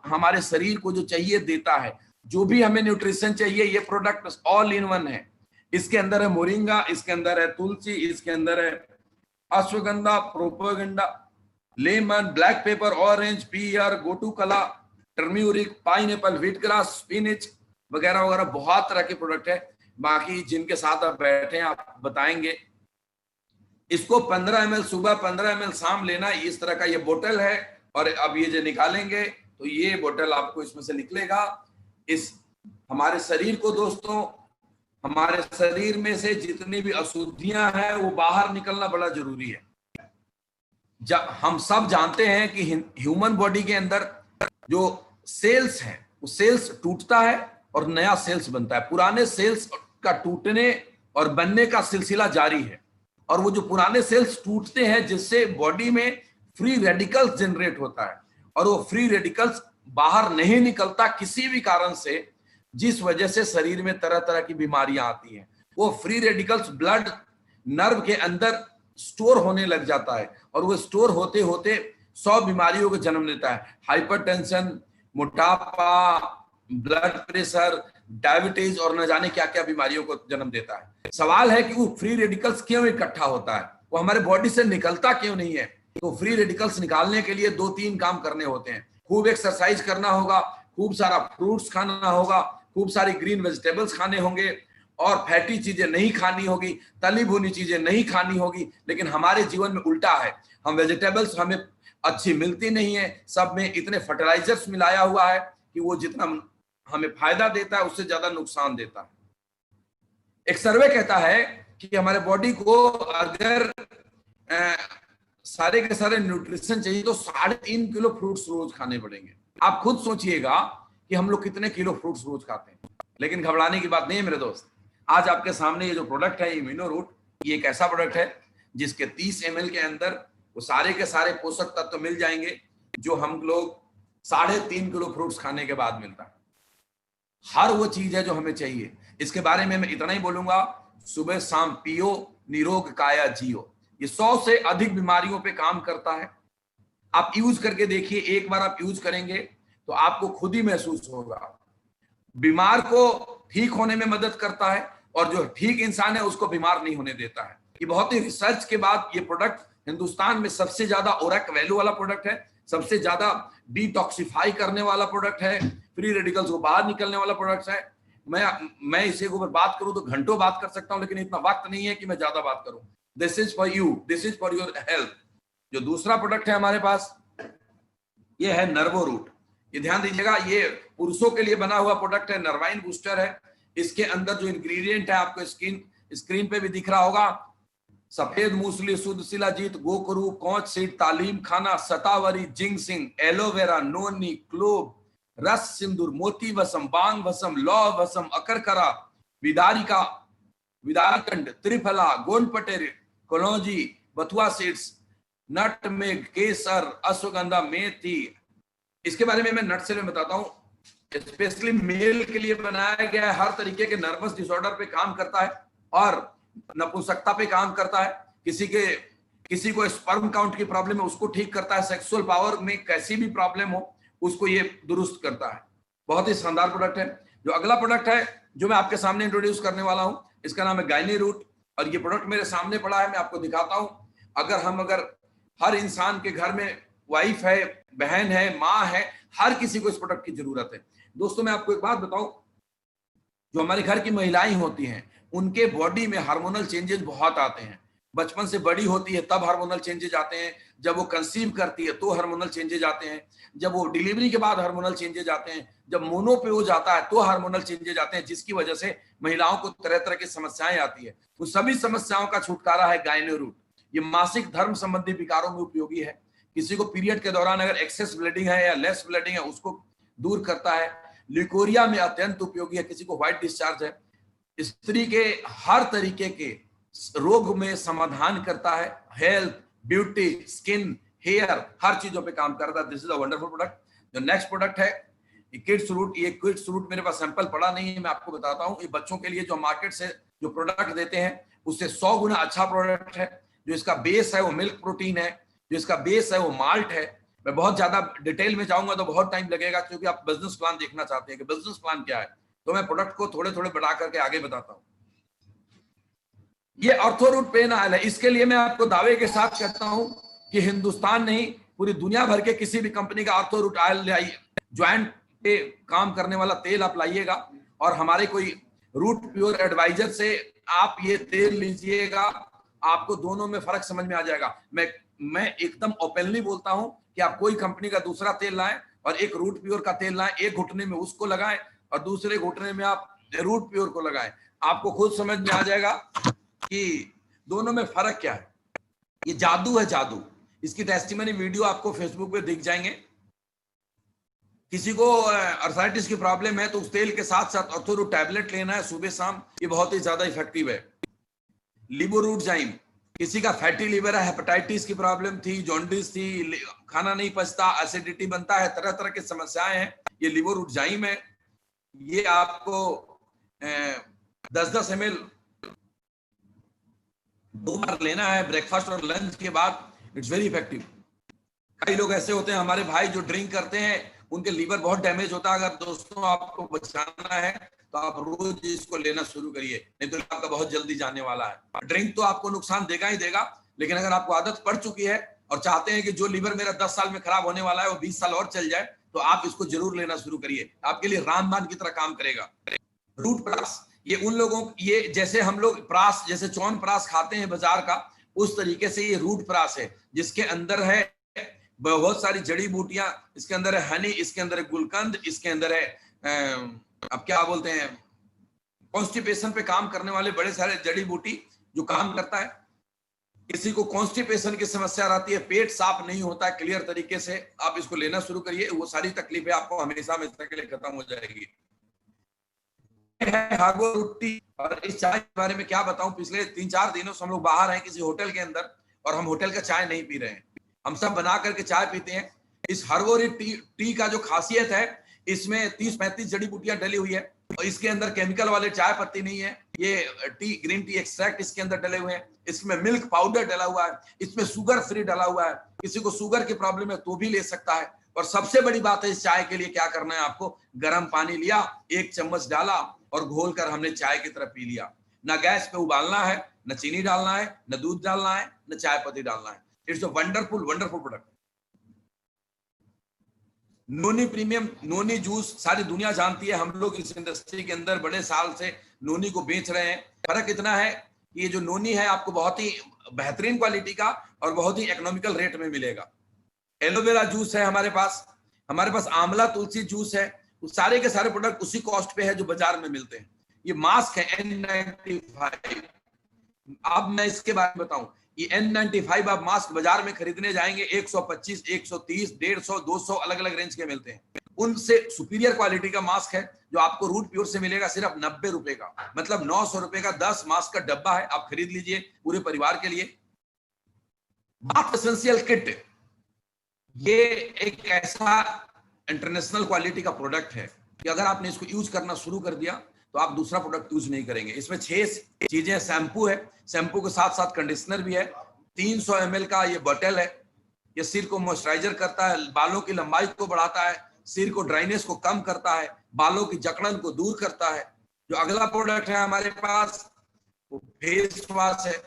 हमारे शरीर को जो चाहिए देता है। जो भी हमें न्यूट्रिशन चाहिए, ये प्रोडक्ट ऑल इन वन है। इसके अंदर है मोरिंगा, इसके अंदर है तुलसी, इसके अंदर है ashwagandha, propaganda, lemon, black pepper, orange, pear, gotu kola, turmeric, pineapple, wheatgrass, spinach वगैरह वगैरह बहुत तरह के प्रोडक्ट है। बाकी जिनके साथ आप बैठे हैं आप बताएंगे। इसको 15 ml सुबह, 15 ml शाम लेना। इस तरह का ये बोतल है और अब ये जो निकालेंगे तो ये बोतल आपको इसमें से निकलेगा। इस हमारे शरीर को दोस्तों हमारे शरीर में से जितनी भी अशुद्धियां हैं वो बाहर निकलना बड़ा जरूरी है। जब हम सब जानते हैं कि ह्यूमन बॉडी के अंदर जो सेल्स हैं वो सेल्स टूटता है और नया सेल्स बनता है। पुराने सेल्स का टूटने और बनने का सिलसिला जारी है, और वो जो पुराने सेल्स टूटते हैं जिससे बॉडी में फ्री रेडिकल्स जनरेट होता है, और वो फ्री रेडिकल्स बाहर नहीं निकलता किसी भी कारण से, जिस वजह से शरीर में तरह तरह की बीमारियां आती हैं। वो फ्री रेडिकल्स ब्लड नर्व के अंदर स्टोर होने लग जाता है, और वो स्टोर होते होते 100 बीमारियों को जन्म देता है। हाइपरटेंशन, मोटापा, ब्लड प्रेशर, डायबिटीज और न जाने क्या क्या बीमारियों को जन्म देता है। सवाल है कि वो फ्री रेडिकल्स क्यों इकट्ठा होता है, वो हमारे बॉडी से निकलता क्यों नहीं है? तो फ्री रेडिकल्स निकालने के लिए 2-3 काम करने होते हैं। खूब एक्सरसाइज करना होगा, खूब सारा फ्रूट्स खाना होगा, खूब सारी ग्रीन वेजिटेबल्स खाने होंगे, और फैटी चीजें नहीं खानी होगी, तली भुनी चीजें नहीं खानी होगी। लेकिन हमारे जीवन में उल्टा है, हम वेजिटेबल्स हमें अच्छी मिलती नहीं है, सब में इतने फर्टिलाइजर्स मिलाया हुआ है कि वो जितना हमें फायदा देता है उससे ज्यादा नुकसान देता है। एक सर्वे कहता है कि हमारे बॉडी को अगर सारे के सारे न्यूट्रिशन चाहिए तो 3.5 किलो फ्रूट्स रोज खाने पड़ेंगे। आप खुद सोचिएगा कि हम लोग कितने किलो फ्रूट्स रोज खाते हैं। लेकिन घबराने की बात नहीं है मेरे दोस्त। आज आपके सामने ये जो प्रोडक्ट है इम्यूनो रूट, ये एक ऐसा प्रोडक्ट है जिसके 30 ml के अंदर वो सारे के सारे पोषक तत्व मिल जाएंगे जो हम लोग 3.5 किलो फ्रूट्स खाने के बाद मिलता है। हर वो चीज है जो हमें चाहिए। इसके बारे में मैं इतना ही बोलूंगा, सुबह शाम पियो, निरोग काया जियो। ये 100 से अधिक बीमारियों पे काम करता है। आप यूज करके देखिए, एक बार आप यूज करेंगे तो आपको खुद ही महसूस होगा। बीमार को ठीक होने में मदद करता है, और जो ठीक इंसान है उसको बीमार नहीं होने देता है। ये बहुत ही रिसर्च के बाद ये प्रोडक्ट हिंदुस्तान में सबसे ज्यादा ओरक वैल्यू वाला प्रोडक्ट है, सबसे ज्यादा डिटॉक्सिफाई करने वाला प्रोडक्ट है, फ्री रेडिकल्स को बाहर निकलने वाला प्रोडक्ट है। मैं इसे ऊपर बात करूं तो घंटों बात कर सकता हूं, लेकिन इतना वक्त नहीं है कि मैं ज्यादा बात करूं। This is for you, this is for your health. जो दूसरा प्रोडक्ट है हमारे पास, ये है नर्वो रूट। ये ध्यान दीजिएगा, ये पुरुषों के लिए बना हुआ प्रोडक्ट है, नर्वाइन बूस्टर है। इसके अंदर जो इंग्रेडिएंट है आपको स्क्रीन पे भी दिख रहा होगा। सफेद मूसली, शुद्ध शिलाजीत, गोकरू, कौच सीड, तालीम खाना, सतावरी, जिंगसिंग, एलोवेरा, नोनी, क्लोव, रस सिंदूर, मोती वसम, बांग वसम, लौह वसम, अकरकरा, विदारिका, विदारकंड, त्रिफला, गोंड पटेरी, कलौजी, बथुआ सीड्स, नटमेग, केसर, अश्वगंधा, मेथी। इसके बारे में मैं नट से बताता हूं। स्पेशली मेल के लिए बनाया गया है, हर तरीके के नर्वस डिसऑर्डर पे काम करता है और नपुंसकता पे काम करता है। किसी को स्पर्म काउंट की प्रॉब्लम है उसको ठीक करता है, सेक्सुअल पावर में कैसी भी प्रॉब्लम हो उसको ये दुरुस्त करता है। बहुत ही शानदार प्रोडक्ट है। जो अगला प्रोडक्ट है जो मैं आपके सामने इंट्रोड्यूस करने वाला हूं, इसका नाम है गायनी रूट, और ये प्रोडक्ट मेरे सामने पड़ा है, मैं आपको दिखाता हूं। अगर हर इंसान के घर में वाइफ है, बहन है, माँ है, हर किसी को इस प्रोडक्ट की जरूरत है। दोस्तों मैं आपको एक बात बताऊं, जो हमारे घर की महिलाएं होती हैं उनके बॉडी में हार्मोनल चेंजेस बहुत आते हैं। बचपन से बड़ी होती है तब हार्मोनल चेंजेस आते हैं, जब वो कंसीव करती है तो हार्मोनल चेंजेस आते हैं, जब वो डिलीवरी के बाद हार्मोनल चेंजेस आते हैं, जब मोनोपोज आता है तो हार्मोनल चेंजेस आते हैं, जिसकी वजह से महिलाओं को तरह तरह की समस्याएं आती है। उन सभी समस्याओं का छुटकारा है गायनो रूट। ये मासिक धर्म संबंधी विकारों में उपयोगी है। किसी को पीरियड के दौरान अगर एक्सेस ब्लीडिंग है या लेस ब्लीडिंग है उसको दूर करता है। ल्यूकोरिया में अत्यंत उपयोगी है, किसी को व्हाइट डिस्चार्ज है, स्त्री के हर तरीके के रोग में समाधान करता है। हेल्थ, ब्यूटी, स्किन, हेयर, हर चीजों पे काम करता है। This is a wonderful product. जो नेक्स्ट प्रोडक्ट है किड्स रूट। ये किड्स रूट मेरे पास सैंपल पड़ा नहीं है, मैं आपको बताता हूँ। ये बच्चों के लिए जो मार्केट से जो प्रोडक्ट देते हैं उससे 100 गुना अच्छा प्रोडक्ट है। जो इसका बेस है वो मिल्क प्रोटीन है, जो इसका बेस है वो माल्ट है। मैं बहुत ज्यादा डिटेल में जाऊंगा तो बहुत टाइम लगेगा, क्योंकि आप बिजनेस प्लान देखना चाहते हैं कि बिजनेस प्लान क्या है, तो मैं प्रोडक्ट को थोड़े थोड़े बढ़ा करके आगे बताता हूं। ये ऑर्थोरूट पेन ऑयल है। इसके लिए मैं आपको दावे के साथ कहता हूं कि हिंदुस्तान नहीं पूरी दुनिया भर के किसी भी कंपनी का ऑर्थोरूट ऑयल ले आइए, ज्वाइंट पे काम करने वाला तेल आप लाइएगा, और हमारे कोई रूट प्योर एडवाइजर से आप ये तेल लीजिएगा, आपको दोनों में फर्क समझ में आ जाएगा। मैं एकदम ओपनली बोलता हूं कि आप कोई कंपनी का दूसरा तेल लाएं और एक रूट प्योर का तेल लाएं, एक घुटने में उसको लगाएं और दूसरे घुटने में आप रूट प्योर को लगाएं। आपको खुद समझ में आ जाएगा कि दोनों में फर्क क्या है। ये जादू है, जादू। इसकी टेस्टिमनी वीडियो आपको फेसबुक पे दिख जाएंगे। किसी को अर्थराइटिस की प्रॉब्लम है तो उस तेल के साथ साथ ऑर्थोरूट टैबलेट लेना है सुबह शाम, ये बहुत ही ज्यादा इफेक्टिव है। लिबोरूटजाइम, किसी का फैटी लिवर है, हेपेटाइटिस की प्रॉब्लम थी, जॉन्डिस थी, खाना नहीं पचता, एसिडिटी बनता है, तरह तरह की समस्याएं हैं, ये लिबोरूटजाइम है। ये आपको 10-10 ml 2 बार लेना है, ब्रेकफास्ट और लंच के बाद। It's very effective. कई लोग ऐसे होते हैं हमारे भाई जो ड्रिंक करते हैं, उनके लीवर बहुत डैमेज होता है। अगर दोस्तों आपको बचाना है तो आप रोज इसको लेना शुरू करिए, नहीं तो आपका बहुत जल्दी जाने वाला है। ड्रिंक तो आपको नुकसान देगा ही देगा, लेकिन अगर आपको आदत पड़ चुकी है और चाहते हैं कि जो लीवर मेरा 10 साल में खराब होने वाला है वो 20 साल और चल जाए, तो आप इसको जरूर लेना शुरू करिए। आपके लिए रामबाण की तरह काम करेगा। रूट प्रास, ये उन लोगों, ये जैसे हम लोग प्रास, जैसे चौन प्रास खाते हैं बाजार का, उस तरीके से ये रूट प्रास है, जिसके अंदर है बहुत सारी जड़ी बूटियां। इसके अंदर है हनी, इसके अंदर है गुलकंद, इसके अंदर है अब क्या बोलते हैं, कॉन्स्टिपेशन पे काम करने वाले बड़े सारे जड़ी बूटी जो काम करता है। किसी को कॉन्स्टिपेशन की समस्या रहती है, पेट साफ नहीं होता है क्लियर तरीके से, आप इसको लेना शुरू करिए, वो सारी तकलीफें आपको हमेशा हमेशा के लिए खत्म हो जाएगी। हार्बो रोटी, और इस चाय के बारे में क्या बताऊं, पिछले 3-4 दिनों से हम लोग बाहर हैं किसी होटल के अंदर, और हम होटल का चाय नहीं पी रहे हैं, हम सब बना करके चाय पीते हैं। इस हर्बोरी टी का जो खासियत है, इसमें 30-35 जड़ी बूटियां डली हुई है, और इसके अंदर केमिकल वाले चाय पत्ती नहीं है। ये टी, ग्रीन टी एक्सट्रैक्ट इसके अंदर डले हुए हैं, इसमें मिल्क पाउडर डला हुआ है, इसमें शुगर फ्री डला हुआ है। किसी को शुगर की प्रॉब्लम है तो भी ले सकता है। और सबसे बड़ी बात है, इस चाय के लिए क्या करना है आपको, गर्म पानी लिया, 1 चम्मच डाला और घोल कर हमने चाय की तरह पी लिया। ना गैस पे उबालना है, न चीनी डालना है, न दूध डालना है, न चाय पत्ती डालना है। It's a wonderful wonderful product. Noni premium, noni juice सारी दुनिया जानती है, हम लोग इस इंडस्ट्री के अंदर बड़े साल से नोनी को बेच रहे हैं। फर्क इतना है कि ये जो नोनी है आपको बहुत ही बेहतरीन क्वालिटी का और बहुत ही इकोनॉमिकल रेट में मिलेगा। एलोवेरा जूस है हमारे पास आंवला तुलसी जूस है, सारे के सारे प्रोडक्ट उसी कॉस्ट पे है जो बाजार में मिलते हैं। ये मास्क है N95। अब मैं इसके बारे में बताऊं, ये N95 आप मास्क बाजार में खरीदने जाएंगे 125, 130, 150, 200 अलग अलग रेंज के मिलते हैं। उनसे सुपीरियर क्वालिटी का मास्क है जो आपको रूट प्योर से मिलेगा सिर्फ 90 रुपए का, मतलब 900 रुपए का 10 मास्क का डब्बा है। आप खरीद लीजिए पूरे परिवार के लिए। बाथ एसेंशियल किट, ये एक ऐसा इंटरनेशनल क्वालिटी का प्रोडक्ट है कि अगर आपने इसको यूज करना शुरू कर दिया तो आप दूसरा प्रोडक्ट यूज नहीं करेंगे। इसमें 6 चीजें, शैम्पू है, शैम्पू के साथ साथ कंडीशनर भी है, 300 ml का ये बॉटल है। ये सिर को मॉइस्चराइजर करता है, बालों की लंबाई को बढ़ाता है, सिर को ड्राइनेस को कम करता है, बालों की जकड़न को दूर करता है। जो अगला प्रोडक्ट है हमारे पास वो फेस वॉश है।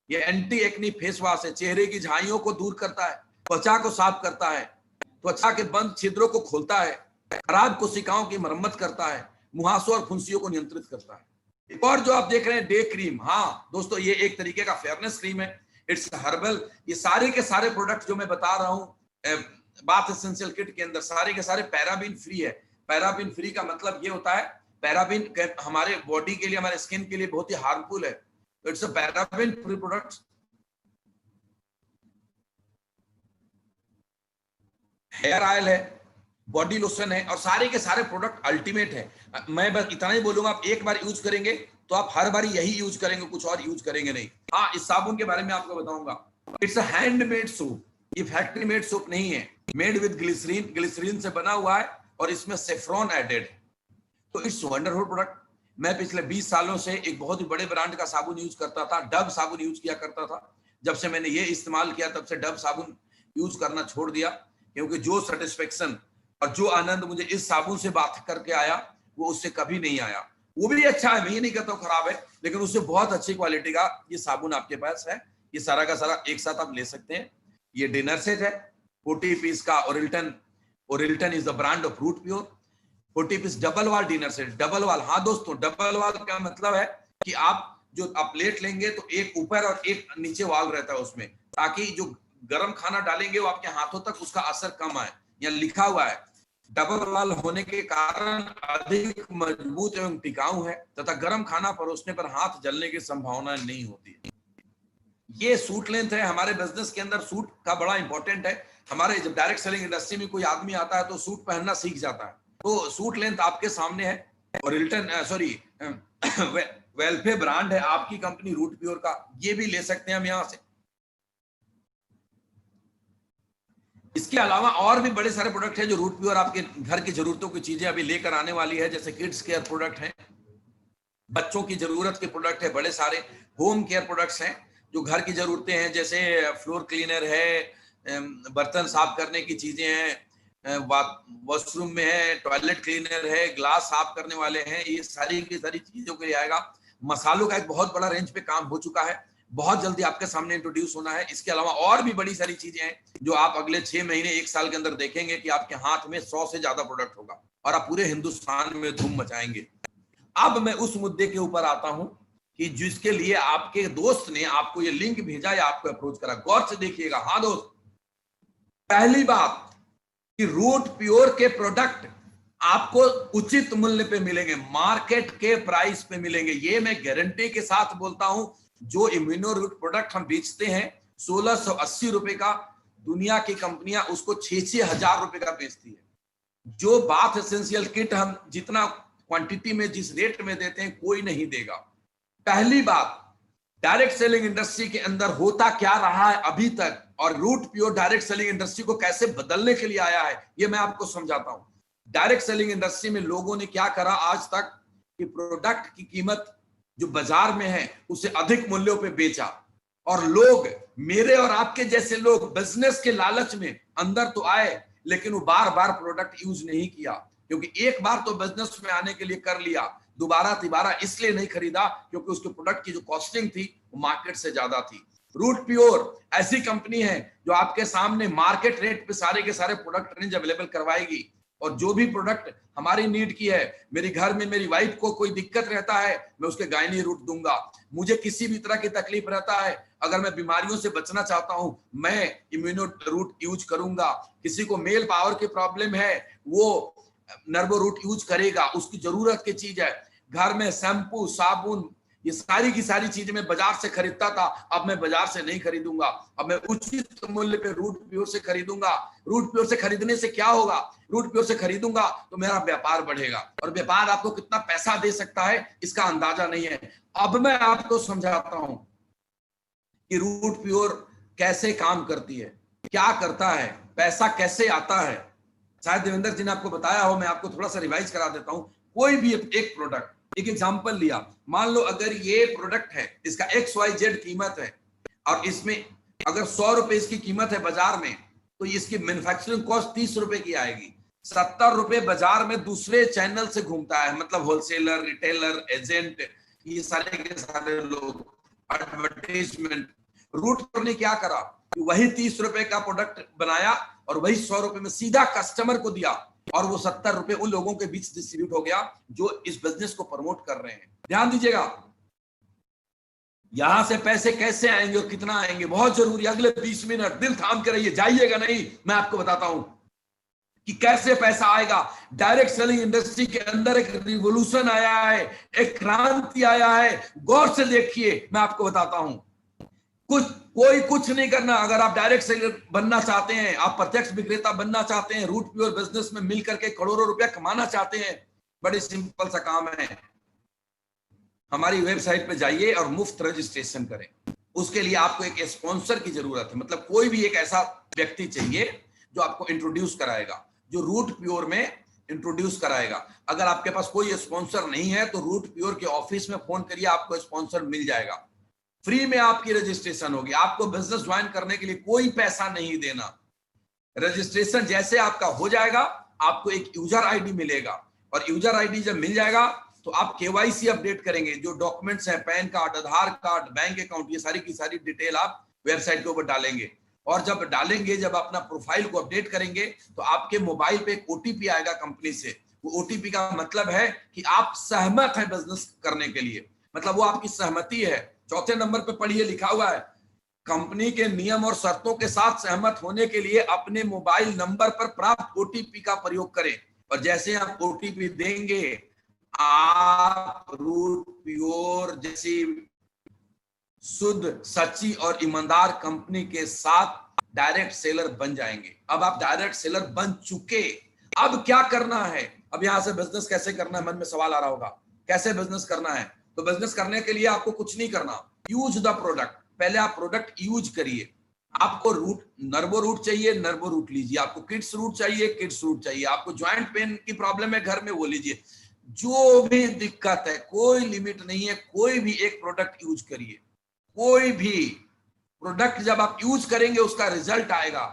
ये एंटी एक्नी फेस वॉश है, चेहरे की झाइयों को दूर करता है, त्वचा को साफ करता है, त्वचा के बंद छिद्रों को खोलता है, खराब कोशिकाओं की मरम्मत करता है, मुहासों और फुंसियों को नियंत्रित करता है। एक और जो आप देख रहे हैं डे क्रीम, हाँ दोस्तों ये एक तरीके का फेयरनेस क्रीम है, इट्स हर्बल। ये सारे के सारे प्रोडक्ट जो मैं बता रहा हूँ बाथ एसेंशियल किट के अंदर सारे के सारे पैराबीन फ्री है। पैराबीन फ्री का मतलब ये होता है, पैराबीन हमारे बॉडी के लिए, हमारे स्किन के लिए बहुत ही हार्मफुल है, it's a paraben free product. Hair oil है, बॉडी लोशन है, और सारे के सारे प्रोडक्ट अल्टीमेट है। मैं बस इतना ही बोलूंगा, आप एक बार यूज करेंगे तो आप हर बार यही यूज करेंगे, कुछ और यूज करेंगे नहीं। हाँ, इस साबुन के बारे में आपको बताऊंगा, इट्स अ हैंडमेड सोप, ये फैक्ट्री मेड सोप नहीं है, मेड विद ग्लिसरीन, ग्लिसरीन से बना हुआ है और इसमें सेफ्रॉन एडेड है, तो इट्स वंडरफुल प्रोडक्ट। मैं पिछले 20 सालों से एक बहुत ही बड़े ब्रांड का साबुन यूज करता था, डव साबुन यूज किया करता था। जब से मैंने ये इस्तेमाल किया तब से डव साबुन यूज करना छोड़ दिया, क्योंकि जो सेटिस्फेक्शन और जो आनंद मुझे इस साबुन से बात करके आया वो उससे कभी नहीं आया। वो भी अच्छा है, मैं ये नहीं कहता खराब है, लेकिन उससे बहुत अच्छी क्वालिटी का ये साबुन आपके पास है। ये सारा का सारा एक साथ आप ले सकते हैं। ये डिनर सेट है 40 पीस का, ओरिल्टन is the brand of root pure. 40 piece double wall dinner set, double wall. हाँ दोस्तों, डबल वाल का मतलब है कि आप प्लेट लेंगे तो एक ऊपर और एक नीचे वाल रहता है उसमें, ताकि जो गर्म खाना डालेंगे वो आपके हाथों तक उसका असर कम आए। यहाँ लिखा हुआ है डबल वाल होने के कारण अधिक मजबूत एवं टिकाऊ है तथा गर्म खाना परोसने पर हाथ जलने की संभावना नहीं होती है। ये सूट लेंथ है। हमारे बिजनेस के अंदर सूट का बड़ा इंपॉर्टेंट है। हमारे जब डायरेक्ट सेलिंग इंडस्ट्री में कोई आदमी आता है तो सूट पहनना सीख जाता है। तो सूट लेंथ आपके सामने है और वेलफे ब्रांड है आपकी कंपनी रूट प्योर का, ये भी ले सकते हैं हम यहां से। इसके अलावा और भी बड़े सारे प्रोडक्ट हैं जो रूट प्योर आपके घर की जरूरतों की चीजें अभी लेकर आने वाली है, जैसे किड्स केयर प्रोडक्ट हैं, बच्चों की जरूरत के प्रोडक्ट है, बड़े सारे होम केयर प्रोडक्ट्स हैं जो घर की जरूरतें हैं, जैसे फ्लोर क्लीनर है, बर्तन साफ करने की चीजें हैं, वॉशरूम में है, टॉयलेट क्लीनर है, ग्लास साफ करने वाले हैं, ये सारी की सारी चीजों के लिए आएगा। मसालों का एक बहुत बड़ा रेंज पे काम हो चुका है, बहुत जल्दी आपके सामने इंट्रोड्यूस होना है। इसके अलावा और भी बड़ी सारी चीजें हैं जो आप अगले 6 महीने 1 साल के अंदर देखेंगे कि आपके हाथ में 100 से ज्यादा प्रोडक्ट होगा और आप पूरे हिंदुस्तान में धूम मचाएंगे। अब मैं उस मुद्दे के ऊपर आता हूं कि जिसके लिए आपके दोस्त ने आपको ये लिंक भेजा या आपको अप्रोच करा। गौर से देखिएगा। हाँ दोस्त, पहली बात कि रूट प्योर के प्रोडक्ट आपको उचित मूल्य पे मिलेंगे, मार्केट के प्राइस पे मिलेंगे। ये मैं गारंटी के साथ बोलता हूं। जो इम्यूनो रूट प्रोडक्ट हम बेचते हैं 1680 रुपए का, दुनिया की कंपनियां उसको 6-6 हजार रुपए का बेचती है। जो बाथ एसेंशियल किट हम जितना क्वांटिटी में जिस रेट में देते हैं कोई नहीं देगा। पहली बात, डायरेक्ट सेलिंग इंडस्ट्री के अंदर होता क्या रहा है अभी तक और Root Pure direct selling industry को कैसे बदलने के लिए आया है, ये मैं आपको समझाता हूं। डायरेक्ट सेलिंग इंडस्ट्री में लोगों ने क्या करा आज तक कि प्रोडक्ट की कीमत जो बाजार में है उसे अधिक मूल्यों पे बेचा, और लोग, मेरे और आपके जैसे लोग बिजनेस के लालच में अंदर तो आए लेकिन वो बार बार प्रोडक्ट यूज नहीं किया, क्योंकि एक बार तो बिजनेस में आने के लिए कर लिया, दोबारा तिबारा इसलिए नहीं खरीदा क्योंकि उसके प्रोडक्ट की जो कॉस्टिंग थी वो मार्केट से ज्यादा थी। रूट प्योर ऐसी कंपनी है जो आपके सामने मार्केट रेट पे सारे के सारे प्रोडक्ट रेंज अवेलेबल करवाएगी, और जो भी प्रोडक्ट हमारी नीड की है, मेरे घर में मेरी वाइफ को कोई दिक्कत रहता है मैं उसके गायनी रूट दूंगा, मुझे किसी भी तरह की तकलीफ रहता है, अगर मैं बीमारियों से बचना चाहता हूं मैं इम्यूनो रूट यूज करूंगा, किसी को मेल पावर की प्रॉब्लम है वो नर्वो रूट यूज करेगा, उसकी जरूरत की चीज है। घर में शैम्पू, साबुन, ये सारी की सारी चीजें मैं बाजार से खरीदता था, अब मैं बाजार से नहीं खरीदूंगा, अब मैं उचित मूल्य पे रूट प्योर से खरीदूंगा। रूट प्योर से खरीदने से क्या होगा, रूट प्योर से खरीदूंगा तो मेरा व्यापार बढ़ेगा, और व्यापार आपको कितना पैसा दे सकता है इसका अंदाजा नहीं है। अब मैं आपको समझाता हूं कि रूट प्योर कैसे काम करती है, क्या करता है, पैसा कैसे आता है। शायद देवेंद्र जी ने आपको बताया हो, मैं आपको थोड़ा सा रिवाइज करा देता हूं। कोई भी एक प्रोडक्ट, एक एग्जांपल लिया, मान लो अगर ये प्रोडक्ट है, इसका XYZ कीमत है, और इसमें अगर 100 रुपए इसकी कीमत है बाजार में, तो इसकी मैन्युफैक्चरिंग कॉस्ट 30 रुपए की आएगी। 70 रुपए बाजार में दूसरे चैनल से घूमता है, मतलब होलसेलर, रिटेलर, एजेंट, ये सारे के सारे लोग, एडवर्टाइजमेंट। रूट प्योर ने क्या करा, वही 30 रुपए का प्रोडक्ट बनाया और वही 100 रुपए में सीधा कस्टमर को दिया, और वो 70 रुपए उन लोगों के बीच डिस्ट्रीब्यूट हो गया जो इस बिजनेस को प्रमोट कर रहे हैं। ध्यान दीजिएगा, यहां से पैसे कैसे आएंगे और कितना आएंगे बहुत जरूरी। अगले 20 मिनट दिल थाम के रहिए, जाइएगा नहीं, मैं आपको बताता हूं कि कैसे पैसा आएगा। डायरेक्ट सेलिंग इंडस्ट्री के अंदर एक रिवोल्यूशन आया है, एक क्रांति आया है। गौर से देखिए, मैं आपको बताता हूं। कोई कुछ नहीं करना। अगर आप डायरेक्ट सेलर बनना चाहते हैं, आप प्रत्यक्ष विक्रेता बनना चाहते हैं, रूट प्योर बिजनेस में मिल करके करोड़ों रुपया कमाना चाहते हैं, बड़े सिंपल सा काम है। हमारी वेबसाइट पे जाइए और मुफ्त रजिस्ट्रेशन करें। उसके लिए आपको एक स्पॉन्सर की जरूरत है, मतलब कोई भी एक ऐसा व्यक्ति चाहिए जो आपको इंट्रोड्यूस कराएगा, जो रूट प्योर में इंट्रोड्यूस कराएगा। अगर आपके पास कोई स्पॉन्सर नहीं है तो रूट प्योर के ऑफिस में फोन करिए, आपको स्पॉन्सर मिल जाएगा। फ्री में आपकी रजिस्ट्रेशन होगी। आपको बिजनेस ज्वाइन करने के लिए कोई पैसा नहीं देना। रजिस्ट्रेशन जैसे आपका हो जाएगा, आपको एक यूजर आईडी मिलेगा, और यूजर आईडी जब मिल जाएगा तो आप केवाईसी अपडेट करेंगे। जो डॉक्यूमेंट्स हैं, पैन कार्ड, आधार कार्ड, बैंक अकाउंट, ये सारी की सारी डिटेल आप वेबसाइट के ऊपर डालेंगे, और जब डालेंगे, जब अपना प्रोफाइल को अपडेट करेंगे तो आपके मोबाइल पे एक ओटीपी आएगा कंपनी से। वो ओटीपी का मतलब है कि आप सहमत हैं बिजनेस करने के लिए, मतलब वो आपकी सहमति है। चौथे नंबर पे पढ़िए, लिखा हुआ है कंपनी के नियम और शर्तों के साथ सहमत होने के लिए अपने मोबाइल नंबर पर प्राप्त ओटीपी का प्रयोग करें, और जैसे आप ओटीपी देंगे आप रूट प्योर जैसी शुद्ध, सच्ची और ईमानदार कंपनी के साथ डायरेक्ट सेलर बन जाएंगे। अब आप डायरेक्ट सेलर बन चुके, अब क्या करना है? अब यहां से बिजनेस कैसे करना है, मन में सवाल आ रहा होगा, कैसे बिजनेस करना है? तो बिजनेस करने के लिए आपको कुछ नहीं करना, यूज द प्रोडक्ट। पहले आप प्रोडक्ट यूज करिए। आपको रूट, नर्वो रूट चाहिए, नर्वो रूट लीजिए। आपको किड्स रूट चाहिए, किड्स रूट चाहिए। आपको ज्वाइंट पेन की प्रॉब्लम है घर में, वो लीजिए। जो भी दिक्कत है, कोई लिमिट नहीं है, कोई भी एक प्रोडक्ट यूज करिए। कोई भी प्रोडक्ट जब आप यूज करेंगे उसका रिजल्ट आएगा,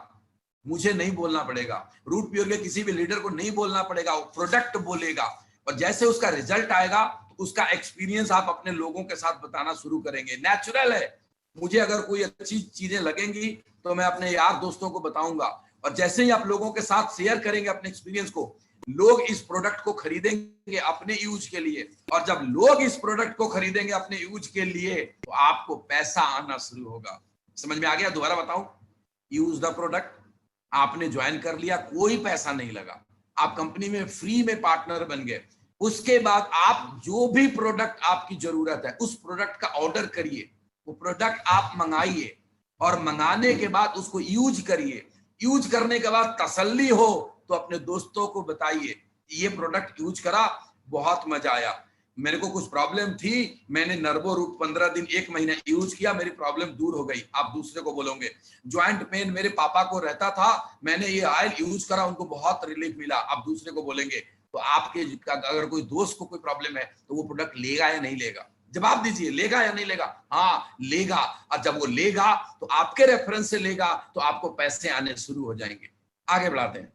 मुझे नहीं बोलना पड़ेगा, रूट प्योर के किसी भी लीडर को नहीं बोलना पड़ेगा, वो प्रोडक्ट बोलेगा। और जैसे उसका रिजल्ट आएगा तो उसका एक्सपीरियंस आप अपने लोगों के साथ बताना शुरू करेंगे। नेचुरल है, मुझे अगर कोई अच्छी चीजें लगेंगी तो मैं अपने यार दोस्तों को बताऊंगा, और जैसे ही आप लोगों के साथ शेयर करेंगे अपने एक्सपीरियंस को, लोग इस प्रोडक्ट को खरीदेंगे अपने यूज के लिए। और जब लोग इस प्रोडक्ट को खरीदेंगे अपने यूज के लिए तो आपको पैसा आना शुरू होगा। समझ में आ गया? दोबारा बताऊं, यूज द प्रोडक्ट, आपने ज्वाइन कर लिया, कोई पैसा नहीं लगा, आप कंपनी में फ्री में पार्टनर बन गए। उसके बाद आप जो भी प्रोडक्ट आपकी जरूरत है उस प्रोडक्ट का ऑर्डर करिए, वो प्रोडक्ट आप मंगाइए, और मंगाने के बाद उसको यूज करिए। यूज करने के बाद तसल्ली हो तो अपने दोस्तों को बताइए, ये प्रोडक्ट यूज करा, बहुत मजा आया, मेरे को कुछ प्रॉब्लम थी, मैंने नर्वो रूट 15 दिन 1 महीना यूज किया, मेरी प्रॉब्लम दूर हो गई। आप दूसरे को बोलोगे, ज्वाइंट पेन मेरे पापा को रहता था, मैंने ये ऑयल यूज करा, उनको बहुत रिलीफ मिला। आप दूसरे को बोलेंगे। तो आपके अगर कोई दोस्त को कोई प्रॉब्लम है तो वो प्रोडक्ट लेगा या नहीं लेगा? जवाब दीजिए, लेगा या नहीं लेगा? हाँ लेगा। और जब वो लेगा तो आपके रेफरेंस से लेगा, तो आपको पैसे आने शुरू हो जाएंगे। आगे बढ़ाते हैं।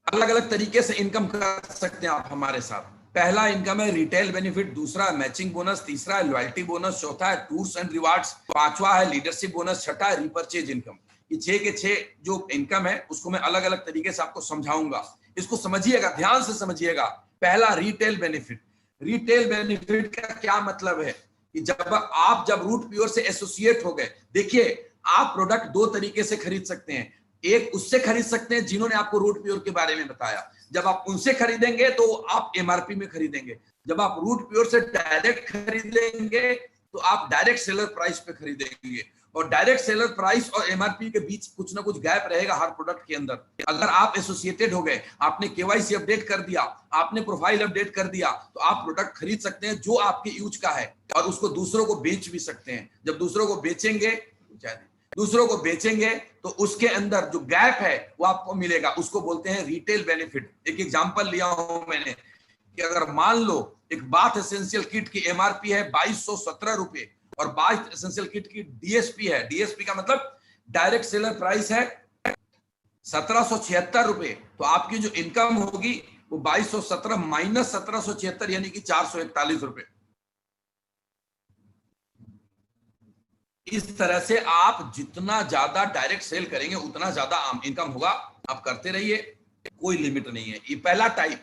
अलग अलग तरीके से इनकम कर सकते हैं आप हमारे साथ। पहला इनकम है रिटेल बेनिफिट, दूसरा है मैचिंग बोनस, तीसरा है लॉयल्टी बोनस, चौथा है टूर्स एंड रिवार्ड्स, पांचवा है लीडरशिप बोनस, छठा है रिपर्चेज इनकम। ये 6 के 6 जो इनकम है उसको मैं अलग अलग तरीके से आपको समझाऊंगा। इसको समझिएगा, ध्यान से समझिएगा। पहला रिटेल बेनिफिट। रिटेल बेनिफिट का क्या मतलब है कि जब रूट प्योर से एसोसिएट हो गए, देखिए आप प्रोडक्ट 2 तरीके से खरीद सकते हैं। एक उससे खरीद सकते हैं जिन्होंने आपको रूट प्योर के बारे में बताया, जब आप उनसे खरीदेंगे तो आप एमआरपी में खरीदेंगे। जब आप रूट प्योर से डायरेक्ट खरीदेंगे तो आप डायरेक्ट सेलर प्राइस पे खरीदेंगे। और डायरेक्ट सेलर प्राइस और एमआरपी के बीच कुछ ना कुछ गैप रहेगा हर प्रोडक्ट के अंदर। अगर आप एसोसिएटेड हो गए, आपने केवाईसी अपडेट कर दिया, आपने प्रोफाइल अपडेट कर दिया, तो आप प्रोडक्ट खरीद सकते हैं जो आपके यूज का है, और उसको दूसरों को बेच भी सकते हैं। जब दूसरों को बेचेंगे तो उसके अंदर जो गैप है वो आपको मिलेगा, उसको बोलते हैं रिटेल बेनिफिट। एक एग्जांपल लिया हूं मैंने कि अगर मान लो एक बाथ एसेंशियल किट की एमआरपी है 2217 रुपए, और बाथ एसेंशियल किट की डीएसपी है, डीएसपी का मतलब डायरेक्ट सेलर प्राइस है 1776 रुपए, तो आपकी जो इनकम होगी वो 2217 माइनस 1776 यानी कि 441 रुपए। इस तरह से आप जितना ज्यादा डायरेक्ट सेल करेंगे उतना ज्यादा इनकम होगा। आप करते रहिए, कोई लिमिट नहीं है। ये पहला टाइप।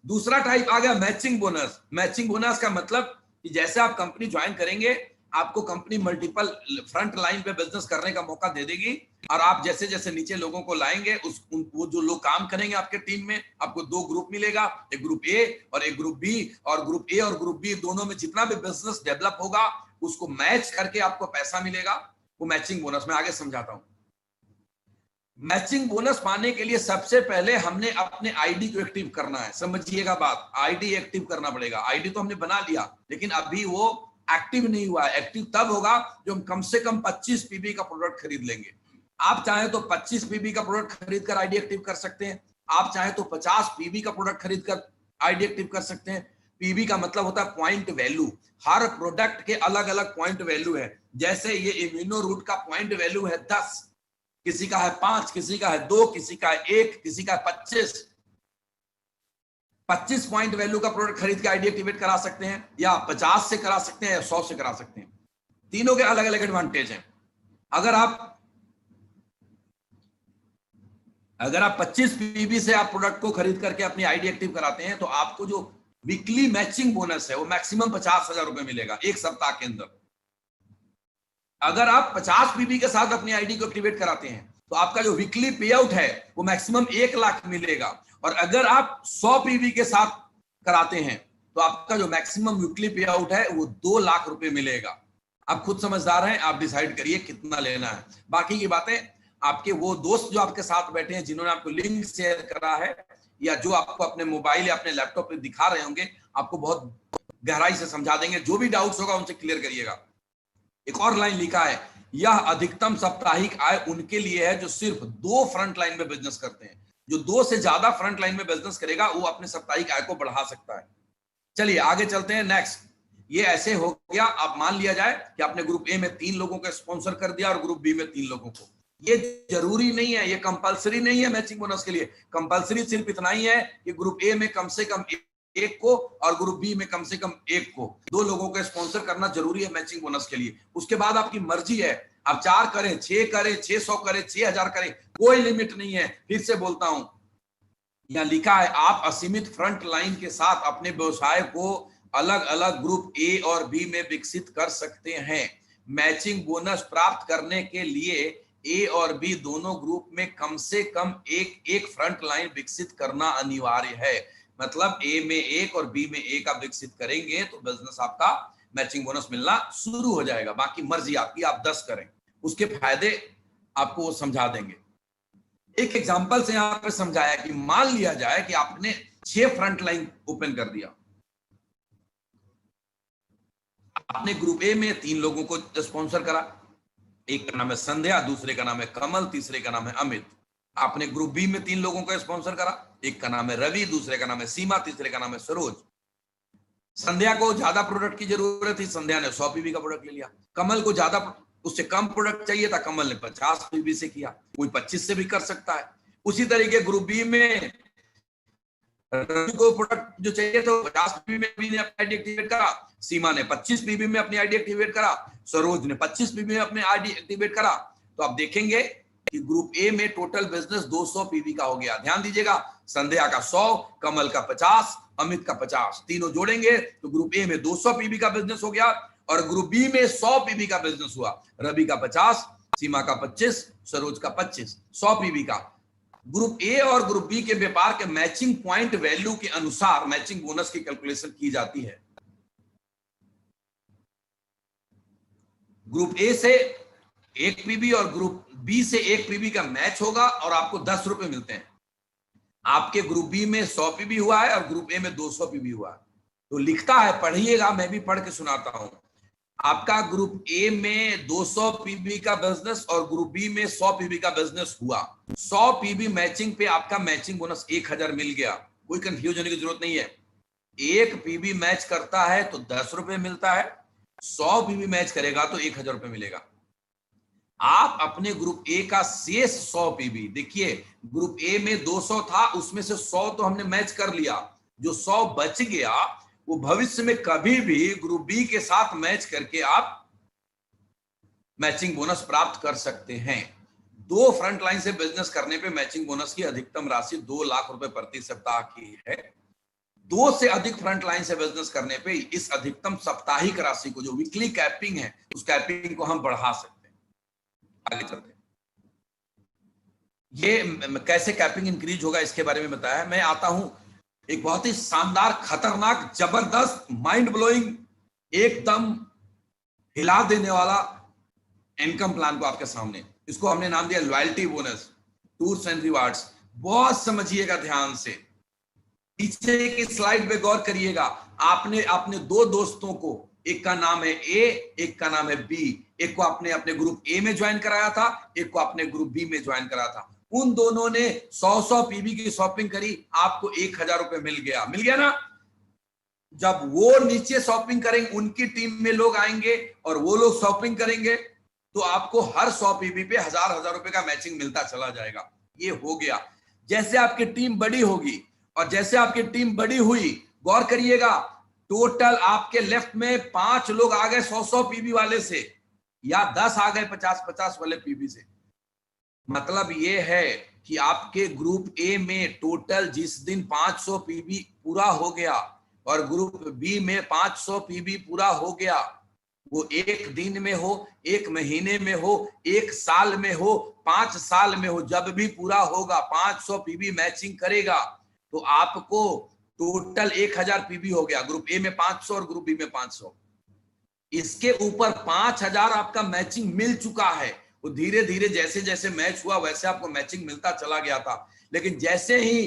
दूसरा टाइप आ गया मैचिंग बोनस। मैचिंग बोनस का मतलब कि जैसे आप कंपनी ज्वाइन करेंगे, आपको कंपनी मल्टीपल फ्रंट लाइन पे बिजनेस करने का मौका दे देगी, और आप जैसे जैसे नीचे लोगों को लाएंगे, वो जो लोग काम करेंगे आपके टीम में, आपको 2 ग्रुप मिलेगा, एक ग्रुप ए और एक ग्रुप बी। और ग्रुप ए और ग्रुप बी दोनों में जितना भी बिजनेस डेवलप होगा उसको मैच करके आपको पैसा मिलेगा, वो मैचिंग बोनस। मैं आगे समझाता हूं। मैचिंग बोनस पाने के लिए सबसे पहले हमने अपने आईडी को एक्टिव करना है। समझिएगा बात, आईडी एक्टिव करना पड़ेगा। आईडी तो हमने बना लिया लेकिन अभी वो एक्टिव नहीं हुआ है। एक्टिव तब होगा जो हम कम से कम 25 पीबी का प्रोडक्ट खरीद लेंगे। आप चाहे तो 25 पीबी का प्रोडक्ट खरीद कर आईडी एक्टिव कर सकते हैं, आप चाहे तो 50 पीबी का प्रोडक्ट खरीद कर आईडी एक्टिव कर सकते हैं। पीबी का मतलब होता है पॉइंट वैल्यू। हर प्रोडक्ट के अलग अलग पॉइंट वैल्यू है। जैसे ये इम्यूनो रूट का पॉइंट वैल्यू है 10, किसी का है 5, किसी का है 2, किसी का है 1, किसी का है 25। 25 पॉइंट वैल्यू का प्रोडक्ट खरीद के आईडी एक्टिवेट करा सकते हैं, या 50 से करा सकते हैं, या 100 से करा सकते हैं। तीनों के अलग अलग एडवांटेज हैं। अगर आप 25 पीबी से आप प्रोडक्ट को खरीद करके अपनी आईडी एक्टिव कराते हैं तो आपको जो वीकली मैचिंग बोनस है वो मैक्सिमम 50,000 रुपए मिलेगा 1 सप्ताह के अंदर। अगर आप 50 पीबी के साथ अपनी आईडी को एक्टिवेट कराते हैं तो आपका जो वीकली पे आउट है वो मैक्सिमम 1 लाख मिलेगा, और अगर आप 100 पीबी के साथ कराते हैं तो आपका जो मैक्सिमम वीकली पे आउट है वो 2 लाख रुपए मिलेगा। आप खुद समझदार हैं, आप डिसाइड करिए कितना लेना है। बाकी की बातें आपके वो दोस्त जो आपके साथ बैठे हैं, जिन्होंने आपको लिंक शेयर करा है, या जो आपको अपने मोबाइल या अपने लैपटॉप पे दिखा रहे होंगे, आपको बहुत गहराई से समझा देंगे। जो भी डाउट्स होगा उनसे क्लियर करिएगा। एक और लाइन लिखा है, यह अधिकतम साप्ताहिक आय उनके लिए है जो सिर्फ 2 फ्रंट लाइन में बिजनेस करते हैं। जो 2 से ज्यादा फ्रंट लाइन में बिजनेस करेगा वो अपने साप्ताहिक आय को बढ़ा सकता है। चलिए आगे चलते हैं। नेक्स्ट, ये ऐसे हो गया, अब मान लिया जाए कि आपने ग्रुप ए में 3 लोगों को स्पॉन्सर कर दिया और ग्रुप बी में 3 लोगों को। ये जरूरी नहीं है, ये कंपलसरी नहीं है मैचिंग बोनस के लिए। कंपलसरी सिर्फ इतना ही है कि ग्रुप ए में कम से कम 1 को और ग्रुप बी में कम से कम 1 को, 2 लोगों को स्पॉन्सर करना जरूरी है मैचिंग बोनस के लिए। उसके बाद आपकी मर्जी है, आप 4 करें, 6 करें, 600 करें, 6000 करें, कोई लिमिट नहीं है। फिर से बोलता हूं, यहां लिखा है आप असीमित फ्रंट लाइन के साथ अपने व्यवसाय को अलग अलग ग्रुप ए और बी में विकसित कर सकते हैं। मैचिंग बोनस प्राप्त करने के लिए ए और बी दोनों ग्रुप में कम से कम एक फ्रंट लाइन विकसित करना अनिवार्य है। मतलब ए में 1 और बी में 1 आप विकसित करेंगे तो बिजनेस आपका मैचिंग बोनस मिलना शुरू हो जाएगा। बाकी मर्जी आपकी, आप 10 करें, उसके फायदे आपको वो समझा देंगे। एक एग्जांपल से यहां पर समझाया कि मान लिया जाए कि आपने 6 फ्रंट लाइन ओपन कर दिया। आपने ग्रुप ए में 3 लोगों को स्पॉन्सर करा, एक का नाम है संध्या, दूसरे का नाम है कमल, तीसरे का नाम है अमित। आपने ग्रुप बी में 3 लोगों को स्पॉन्सर करा, एक का नाम है रवि, दूसरे का नाम है सीमा, तीसरे का नाम है सरोज। संध्या को ज्यादा प्रोडक्ट की जरूरत थी, संध्या ने 100 पीबी का प्रोडक्ट ले लिया। कमल को ज्यादा, उससे कम प्रोडक्ट चाहिए था, कमल ने 50 पीबी से किया। कोई 25 से भी कर सकता है। उसी तरीके ग्रुप बी में रवि को प्रोडक्ट जो चाहिए था 50 पीबी में भी ने अपनी आईडी एक्टिवेट करा, सीमा ने 25 पीबी में अपनी आईडी एक्टिवेट करा, सरोज ने 25 पीबी में अपनी आईडी एक्टिवेट करा। तो आप देखेंगे कि ग्रुप ए में टोटल बिजनेस 200 पीबी का हो गया। ध्यान दीजिएगा, संध्या का 100, कमल का 50, अमित का 50, तीनों जोड़ेंगे तो ग्रुप ए में 200 पीबी का बिजनेस हो गया, और ग्रुप बी में 100 पीबी का बिजनेस हुआ। रवि का 50, सीमा का 25, सरोज का 25, 100 पीबी का। ग्रुप ए और ग्रुप बी के व्यापार के मैचिंग पॉइंट वैल्यू के अनुसार मैचिंग बोनस की कैलकुलेशन की जाती है। ग्रुप ए से 1 पीबी और ग्रुप बी से 1 पीबी का मैच होगा और आपको 10 रुपए मिलते हैं। आपके ग्रुप बी में 100 पीबी हुआ है और ग्रुप ए में 200 पीबी हुआ है। तो लिखता है, पढ़िएगा, मैं भी पढ़ के सुनाता हूं। आपका ग्रुप ए में 200 पीबी का बिजनेस और ग्रुप बी में 100 पीबी का बिजनेस हुआ। 100 पीबी मैचिंग पे आपका मैचिंग बोनस 1000 मिल गया। कोई कंफ्यूज होने की जरूरत नहीं है। 1 पीबी मैच करता है तो 10 रुपए मिलता है, 100 पीबी मैच करेगा तो 1000 रुपए मिलेगा। आप अपने ग्रुप ए का शेष 100 पीबी, देखिए ग्रुप ए में 200 था, उसमें से 100 तो हमने मैच कर लिया, जो 100 बच गया वो भविष्य में कभी भी ग्रुप बी के साथ मैच करके आप मैचिंग बोनस प्राप्त कर सकते हैं। 2 फ्रंट लाइन से बिजनेस करने पे मैचिंग बोनस की अधिकतम राशि 2 लाख रुपए प्रति सप्ताह की है। 2 से अधिक फ्रंट लाइन से बिजनेस करने पे इस अधिकतम साप्ताहिक राशि को, जो वीकली कैपिंग है, उस कैपिंग को हम बढ़ा सकते हैं। आगे चलते हैं। ये कैसे कैपिंग इंक्रीज होगा इसके बारे में बताया। मैं आता हूं एक बहुत ही शानदार, खतरनाक, जबरदस्त, माइंड ब्लोइंग, एकदम हिला देने वाला इनकम प्लान को आपके सामने। इसको हमने नाम दिया loyalty bonus, tours and rewards. बहुत समझिएगा ध्यान से, पीछे की स्लाइड पे गौर करिएगा। आपने अपने 2 दोस्तों को, एक का नाम है ए, एक का नाम है बी, एक को आपने अपने ग्रुप ए में ज्वाइन कराया था, एक को आपने ग्रुप बी में ज्वाइन कराया था। उन दोनों ने 100 पीबी की शॉपिंग करी, आपको 1000 रुपए मिल गया ना। जब वो नीचे शॉपिंग करेंगे, उनकी टीम में लोग आएंगे और वो लोग शॉपिंग करेंगे, तो आपको हर 100 पीबी पे 1000 रुपए का मैचिंग मिलता चला जाएगा। ये हो गया। जैसे आपकी टीम बड़ी होगी और जैसे आपकी टीम बड़ी हुई, गौर करिएगा, टोटल आपके लेफ्ट में 5 लोग आ गए 100 पीबी वाले से, या 10 आ गए 50 वाले पीबी से। मतलब ये है कि आपके ग्रुप ए में टोटल जिस दिन 500 पीबी पूरा हो गया और ग्रुप बी में 500 पीबी पूरा हो गया, वो एक दिन में हो, एक महीने में हो, एक साल में हो, 5 साल में हो, जब भी पूरा होगा 500 पीबी मैचिंग करेगा तो आपको टोटल 1000 पीबी हो गया। ग्रुप ए में 500 और ग्रुप बी में 500। इसके ऊपर 5000 आपका मैचिंग मिल चुका है। वो धीरे धीरे जैसे जैसे मैच हुआ वैसे आपको मैचिंग मिलता चला गया था, लेकिन जैसे ही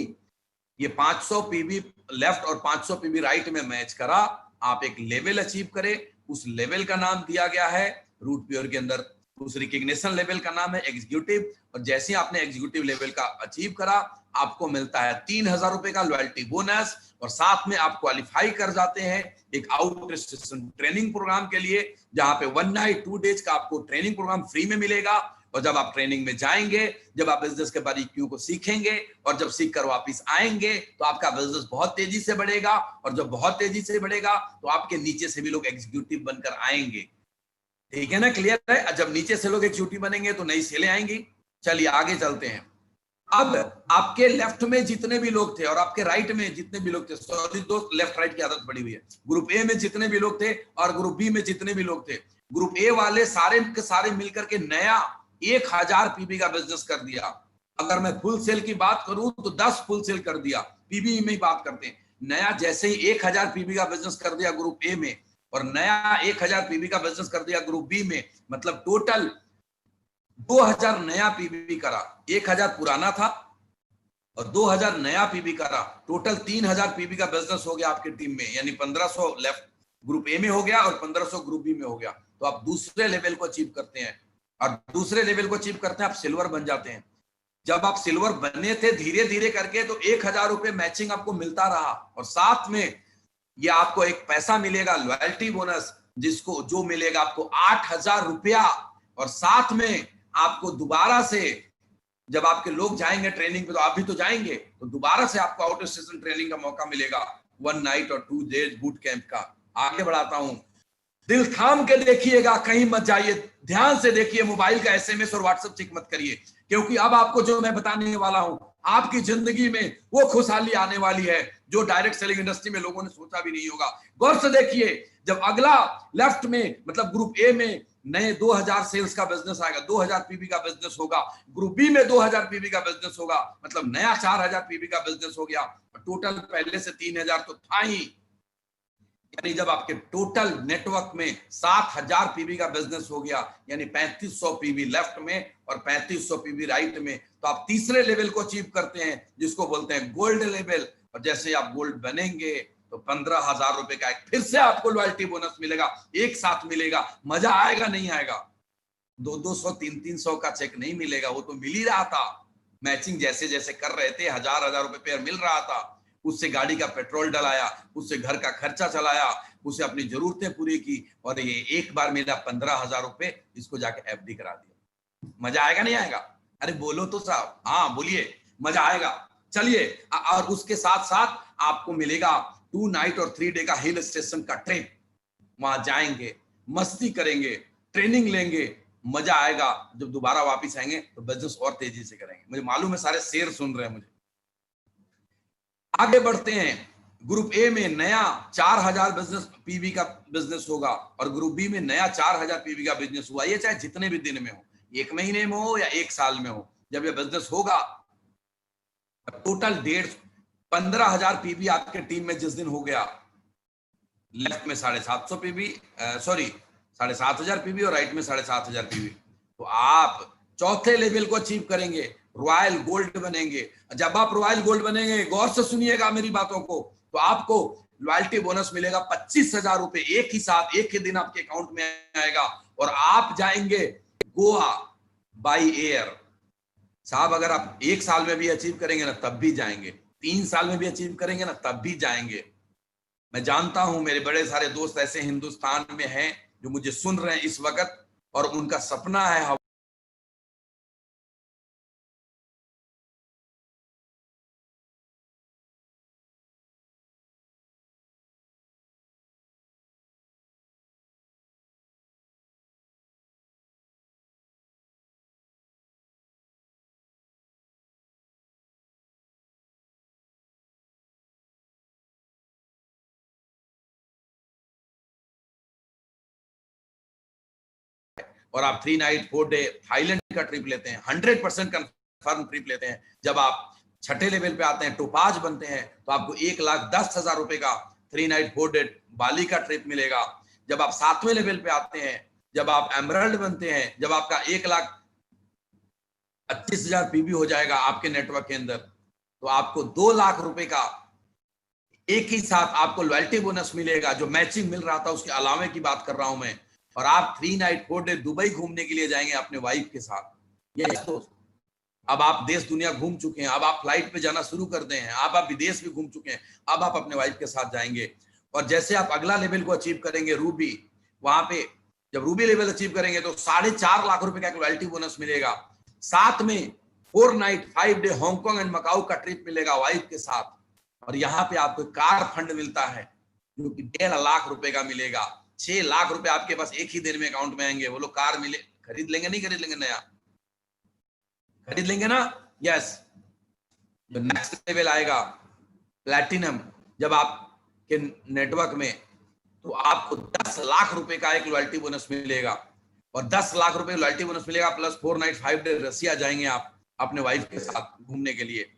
ये 500 पीबी लेफ्ट और 500 पीबी राइट में मैच करा, आप एक लेवल अचीव करे। उस लेवल का नाम दिया गया है रूट प्योर के अंदर, उस रिकग्निशन लेवल का नाम है एग्जीक्यूटिव। और जैसे ही आपने एग्जीक्यूटिव लेवल का अचीव करा, आपको मिलता है 3000 रुपए का लॉयल्टी बोनस, और साथ में आप क्वालिफाई कर जाते हैं एक आउट स्टेशन ट्रेनिंग प्रोग्राम के लिए, जहां पे 1 नाइट 2 डेज का आपको ट्रेनिंग प्रोग्राम फ्री में मिलेगा। और जब आप ट्रेनिंग में जाएंगे, जब आप बिजनेस के बारीकियों को सीखेंगे और जब सीख कर वापिस आएंगे, तो आपका बिजनेस बहुत तेजी से बढ़ेगा। और जब बहुत तेजी से बढ़ेगा तो आपके नीचे से भी लोग एग्जीक्यूटिव बनकर आएंगे। ठीक है ना, क्लियर है? जब नीचे से लोग एग्जीक्यूटिव बनेंगे तो नई सेलें आएंगी। चलिए आगे चलते हैं। अब आपके लेफ्ट में जितने भी लोग थे और आपके राइट में जितने भी लोग थे, सॉरी दोस्त, लेफ्ट राइट की आदत पड़ी हुई है। ग्रुप ए में जितने भी लोग थे और ग्रुप बी में जितने भी लोग थे, ग्रुप ए वाले सारे के सारे मिलकर के नया 1000 पीबी का बिजनेस कर दिया। अगर मैं फुल सेल की बात करूं तो 10 फुल सेल कर दिया। पीबी में ही बात करते हैं। नया जैसे ही 1000 पीबी का बिजनेस कर दिया ग्रुप ए में, और नया 1000 पीबी का बिजनेस कर दिया ग्रुप बी में, मतलब टोटल 2000 नया पीबी करा। 1000 पुराना था और 2000 नया पीबी करा। टोटल 3000 पीबी का बिजनेस हो गया आपकी टीम में, यानी 1500 लेफ्ट ग्रुप ए में हो गया और 1500 ग्रुप बी में हो गया। तो आप दूसरे लेवल को अचीव करते हैं, और दूसरे लेवल को अचीव करते हैं आप सिल्वर बन जाते हैं। जब आप सिल्वर बने थे धीरे धीरे करके, तो 1000 रुपए मैचिंग आपको मिलता रहा, और साथ में ये आपको एक पैसा मिलेगा लॉयल्टी बोनस, जिसको जो मिलेगा आपको 8000 रुपया। और साथ में आपको दोबारा से जब आपके लोग जाएंगे ट्रेनिंग पे, तो आप भी तो जाएंगे, तो दोबारा से आपको आउट स्टेशन ट्रेनिंग का मौका मिलेगा 1 नाइट और 2 डेज बूट कैंप का। आगे बढ़ाता हूं, दिल थाम के देखिएगा, कहीं मत जाइए, ध्यान से देखिए, मोबाइल का एसएमएस और व्हाट्सएप चेक मत करिए, क्योंकि अब आपको जो मैं बताने वाला हूं, आपकी जिंदगी में वो खुशहाली आने वाली है जो डायरेक्ट सेलिंग इंडस्ट्री में लोगों ने सोचा भी नहीं होगा। गौर से देखिए, जब अगला लेफ्ट में मतलब ग्रुप ए में नए 2000 सेल्स का बिजनेस आएगा, 2000 पीबी का बिजनेस होगा, ग्रुप बी में 2000 पीबी का बिजनेस होगा, मतलब नया 4000 पीबी का बिजनेस हो गया। टोटल पहले से 3000 तो था ही, यानी जब आपके टोटल नेटवर्क में 7000 पीबी का बिजनेस हो गया, यानी 3500 पीबी लेफ्ट में और 3500 पीबी राइट में, तो आप तीसरे लेवल को अचीव करते हैं, जिसको बोलते हैं गोल्ड लेवल। और जैसे आप गोल्ड बनेंगे तो 15000 रुपए का एक फिर से आपको लॉयल्टी बोनस मिलेगा, एक साथ मिलेगा। मजा आएगा नहीं आएगा? 200 300 का चेक नहीं मिलेगा, वो तो मिल ही रहा था। मैचिंग जैसे जैसे कर रहे थे, 1000 रुपए पेयर मिल रहा था, उससे गाड़ी का पेट्रोल डलाया, उससे घर का खर्चा चलाया, उससे अपनी जरूरतें पूरी की, और ये एक बार मेरा 15000 रुपए, इसको जाके एफडी करा दिया। मजा आएगा नहीं आएगा? अरे बोलो तो साहब, हाँ बोलिए, मजा आएगा। चलिए, और उसके साथ साथ आपको मिलेगा 2 नाइट और 3 डे का हिल स्टेशन का ट्रिप। वहां जाएंगे, मस्ती करेंगे, ट्रेनिंग लेंगे, मजा आएगा। जब दोबारा वापस आएंगे तो बिजनेस और तेजी से करेंगे। मुझे मालूम है सारे शेर सुन रहे हैं मुझे। आगे बढ़ते हैं। ग्रुप ए में नया 4000 बिजनेस पीवी का बिजनेस होगा, और ग्रुप बी में नया 4000 पीवी का बिजनेस हुआ। ये चाहे जितने भी दिन में हो, 1 महीने में हो या 1 साल में हो, जब ये बिजनेस होगा, टोटल 15,000 पीवी आपके टीम में जिस दिन हो गया, लेफ्ट में 750 पीवी, सॉरी 7500 पीवी, और राइट में 7500 पीवी, तो आप चौथे लेवल को अचीव करेंगे, रॉयल गोल्ड बनेंगे। जब आप रॉयल गोल्ड बनेंगे, गौर से सुनिएगा मेरी बातों को, तो आपको लॉयल्टी बोनस मिलेगा 25,000 रुपए, एक ही साथ एक ही दिन आपके अकाउंट में आएगा, और आप जाएंगे गोवा बाई एयर। साहब अगर आप 1 साल में भी अचीव करेंगे ना, तब भी जाएंगे, 3 साल में भी अचीव करेंगे ना, तब भी जाएंगे। मैं जानता हूं मेरे बड़े सारे दोस्त ऐसे हिंदुस्तान में हैं जो मुझे सुन रहे हैं इस वक्त, और उनका सपना है और आप 3 नाइट 4 डे थाईलैंड का ट्रिप लेते हैं, 100% कंफर्म ट्रिप लेते हैं, जब आप छठे लेवल पे आते हैं, टोपाज बनते हैं, तो आपको 1,10,000 रुपए का 3 नाइट 4 डे बाली का ट्रिप मिलेगा। जब आप 7वें लेवल पे आते हैं, जब आप एमरल्ड बनते हैं, जब आपका 1,25,000 पीबी हो जाएगा आपके नेटवर्क के अंदर, तो आपको 2 लाख रुपए का एक ही साथ आपको लॉयल्टी बोनस मिलेगा। जो मैचिंग मिल रहा था उसके अलावे की बात कर रहा हूं मैं। और आप 3 नाइट 4 डे दुबई घूमने के लिए जाएंगे अपने वाइफ के साथ। ये दोस्त, अब आप देश दुनिया घूम चुके हैं, अब आप फ्लाइट पे जाना शुरू कर दे हैं, अब आप विदेश भी घूम चुके हैं, अब आप अपने वाइफ के साथ जाएंगे। और जैसे आप अगला लेवल को अचीव करेंगे रूबी, वहां पे जब रूबी लेवल अचीव करेंगे तो 4.5 लाख रुपए का रॉयल्टी बोनस मिलेगा। साथ में 4 night 5 day Hong Kong and Macau का ट्रिप मिलेगा वाइफ के साथ। और यहाँ पे आपको कार फंड मिलता है जो कि 1.5 लाख रुपए का मिलेगा। 6 लाख रुपए आपके पास एक ही दिन में अकाउंट में आएंगे। वो लोग कार मिले, खरीद लेंगे, नहीं खरीद लेंगे, नया खरीद लेंगे ना? यस। जो नेक्स्ट लेवल आएगा प्लैटिनम, जब आपके नेटवर्क में, तो आपको 10 लाख रुपए का एक लॉयल्टी बोनस मिलेगा। और 10 लाख रुपए लॉयल्टी बोनस मिलेगा प्लस 4 नाइट 5 डे रसिया जाएंगे आप अपने वाइफ के साथ घूमने के लिए।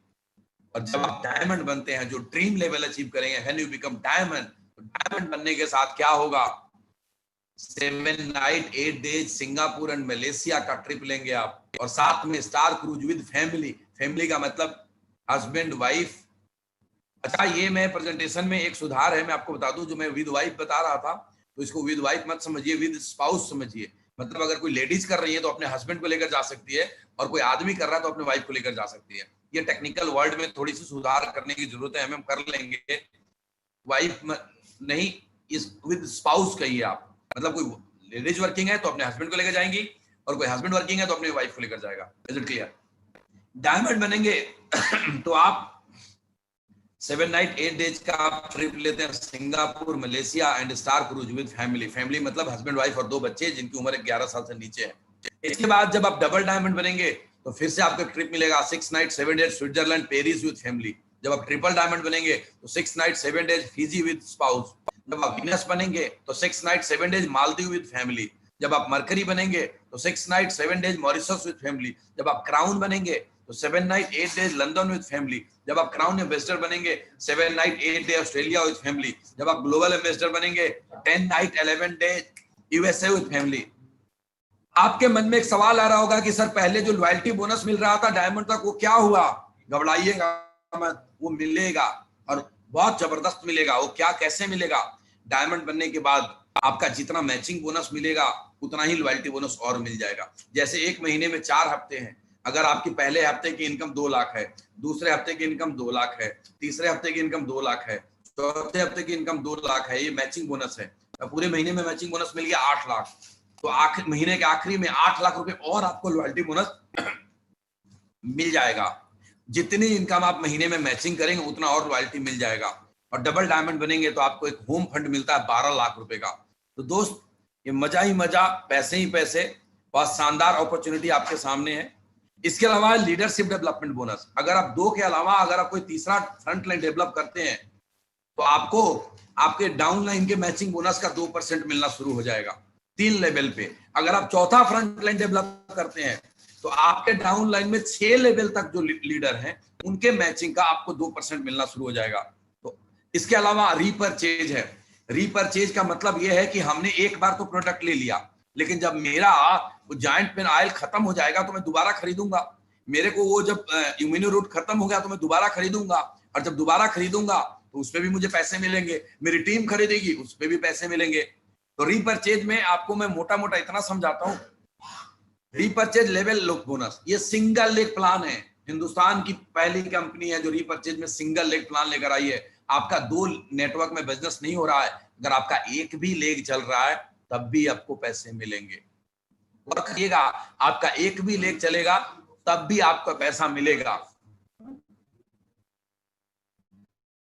और जब आप डायमंड बनते हैं, जो ड्रीम लेवल अचीव करेंगे, व्हेन यू बिकम डायमंड, तो डायमंड बनने के साथ क्या होगा? 7 night 8 days Singapore and Malaysia का ट्रिप लेंगे आप। और साथ में star cruise with family. Family का मतलब हस्बैंड वाइफ। अच्छा, ये मैं प्रेजेंटेशन में एक सुधार है, मैं आपको बता दूं। जो मैं विद वाइफ बता रहा था, तो इसको विद वाइफ मत समझिए, विद स्पाउस समझिए। मतलब अगर कोई लेडीज कर रही है तो अपने हस्बैंड को लेकर जा सकती है, और कोई आदमी कर रहा है तो अपने वाइफ को लेकर जा सकती है। ये टेक्निकल वर्ड में थोड़ी सी सुधार करने की जरूरत है, हम कर लेंगे। वाइफ नहीं, इस विद स्पाउस कहिए आप। मतलब कोई लेडीज वर्किंग है तो अपने हस्बैंड को लेकर जाएंगी, और कोई हस्बैंड वर्किंग है तो अपनी वाइफ को लेकर जाएगा। Is it clear? डायमंड बनेंगे तो आप 7 नाइट 8 डेज का आप ट्रिप लेते हैं Singapore, Malaysia and star cruise with family. Family मतलब हस्बैंड वाइफ और 2 बच्चे जिनकी उम्र 11 साल से नीचे है। इसके बाद जब आप डबल डायमंड बनेंगे तो फिर से आपको ट्रिप मिलेगा 6 night 7 days Switzerland Paris with family. जब आप ट्रिपल डायमंड बनेंगे तो 6 night 7 days Fiji with spouse. जब आप वीनस बनेंगे तो 6 night 7 days Maldives with family. जब आप मरकरी बनेंगे तो 6 night 7 days Mauritius with family. जब आप क्राउन बनेंगे तो 7 night 8 days London with family. जब आप क्राउन एम्बेसडर बनेंगे 7 night 8 day Australia with family. जब आप ग्लोबल एम्बेसडर बनेंगे 10 night 11 days USA with family. आपके मन में एक सवाल आ रहा होगा कि सर पहले जो लॉयल्टी बोनस मिल रहा था डायमंड तक, वो क्या हुआ? घबराइएगा मत, वो मिलेगा और बहुत जबरदस्त मिलेगा। वो क्या, कैसे मिलेगा? डायमंड बनने के बाद आपका जितना मैचिंग बोनस मिलेगा उतना ही लॉयल्टी बोनस और मिल जाएगा। जैसे एक महीने में 4 हफ्ते हैं, अगर आपकी पहले हफ्ते की इनकम 2 लाख है, दूसरे हफ्ते की इनकम 2 लाख है, तीसरे हफ्ते की इनकम 2 लाख है, चौथे हफ्ते की इनकम 2 लाख है, ये मैचिंग बोनस है। पूरे महीने में मैचिंग बोनस मिल गया 8 लाख, तो आखिर महीने के आखिरी में 8 लाख रुपए और आपको लॉयल्टी बोनस मिल जाएगा। जितनी इनकम आप महीने में मैचिंग करेंगे उतना और लॉयल्टी मिल जाएगा। और डबल डायमंड बनेंगे तो आपको एक होम फंड मिलता है 12 लाख रुपए का। तो दोस्त, ये मजा ही मजा, पैसे ही पैसे, बहुत शानदार अपॉर्चुनिटी आपके सामने है। इसके अलावा लीडरशिप डेवलपमेंट बोनस। अगर आप 2 के अलावा अगर आप कोई तीसरा फ्रंट लाइन डेवलप करते हैं तो आपको आपके डाउन लाइन के मैचिंग बोनस का 2% मिलना शुरू हो जाएगा 3 लेवल पे। अगर आप चौथा फ्रंट लाइन डेवलप करते हैं तो आपके डाउन लाइन में 6 लेवल तक जो लीडर हैं उनके मैचिंग का आपको 2% मिलना शुरू हो जाएगा। तो इसके अलावा रीपरचेज है। रीपरचेज का मतलब यह है कि हमने एक बार तो प्रोडक्ट ले लिया, लेकिन जब मेरा वो जायंट पेन ऑयल खत्म हो जाएगा तो मैं दोबारा खरीदूंगा। मेरे को वो जब इम्यूनो रूट खत्म हो गया तो मैं दोबारा खरीदूंगा, और जब दोबारा खरीदूंगा तो उसपे भी मुझे पैसे मिलेंगे। मेरी टीम खरीदेगी, उसपे भी पैसे मिलेंगे। तो रीपरचेज में आपको मैं मोटा मोटा इतना समझाता हूं। रीपरचेज लेवल लुक बोनस, ये सिंगल लेग प्लान है। हिंदुस्तान की पहली कंपनी है जो रीपरचेज में सिंगल लेग प्लान लेकर आई है। आपका 2 नेटवर्क में बिजनेस नहीं हो रहा है, अगर आपका एक भी लेग चल रहा है तब भी आपको पैसे मिलेंगे। और कहिएगा, आपका एक भी लेग चलेगा तब भी आपका पैसा मिलेगा।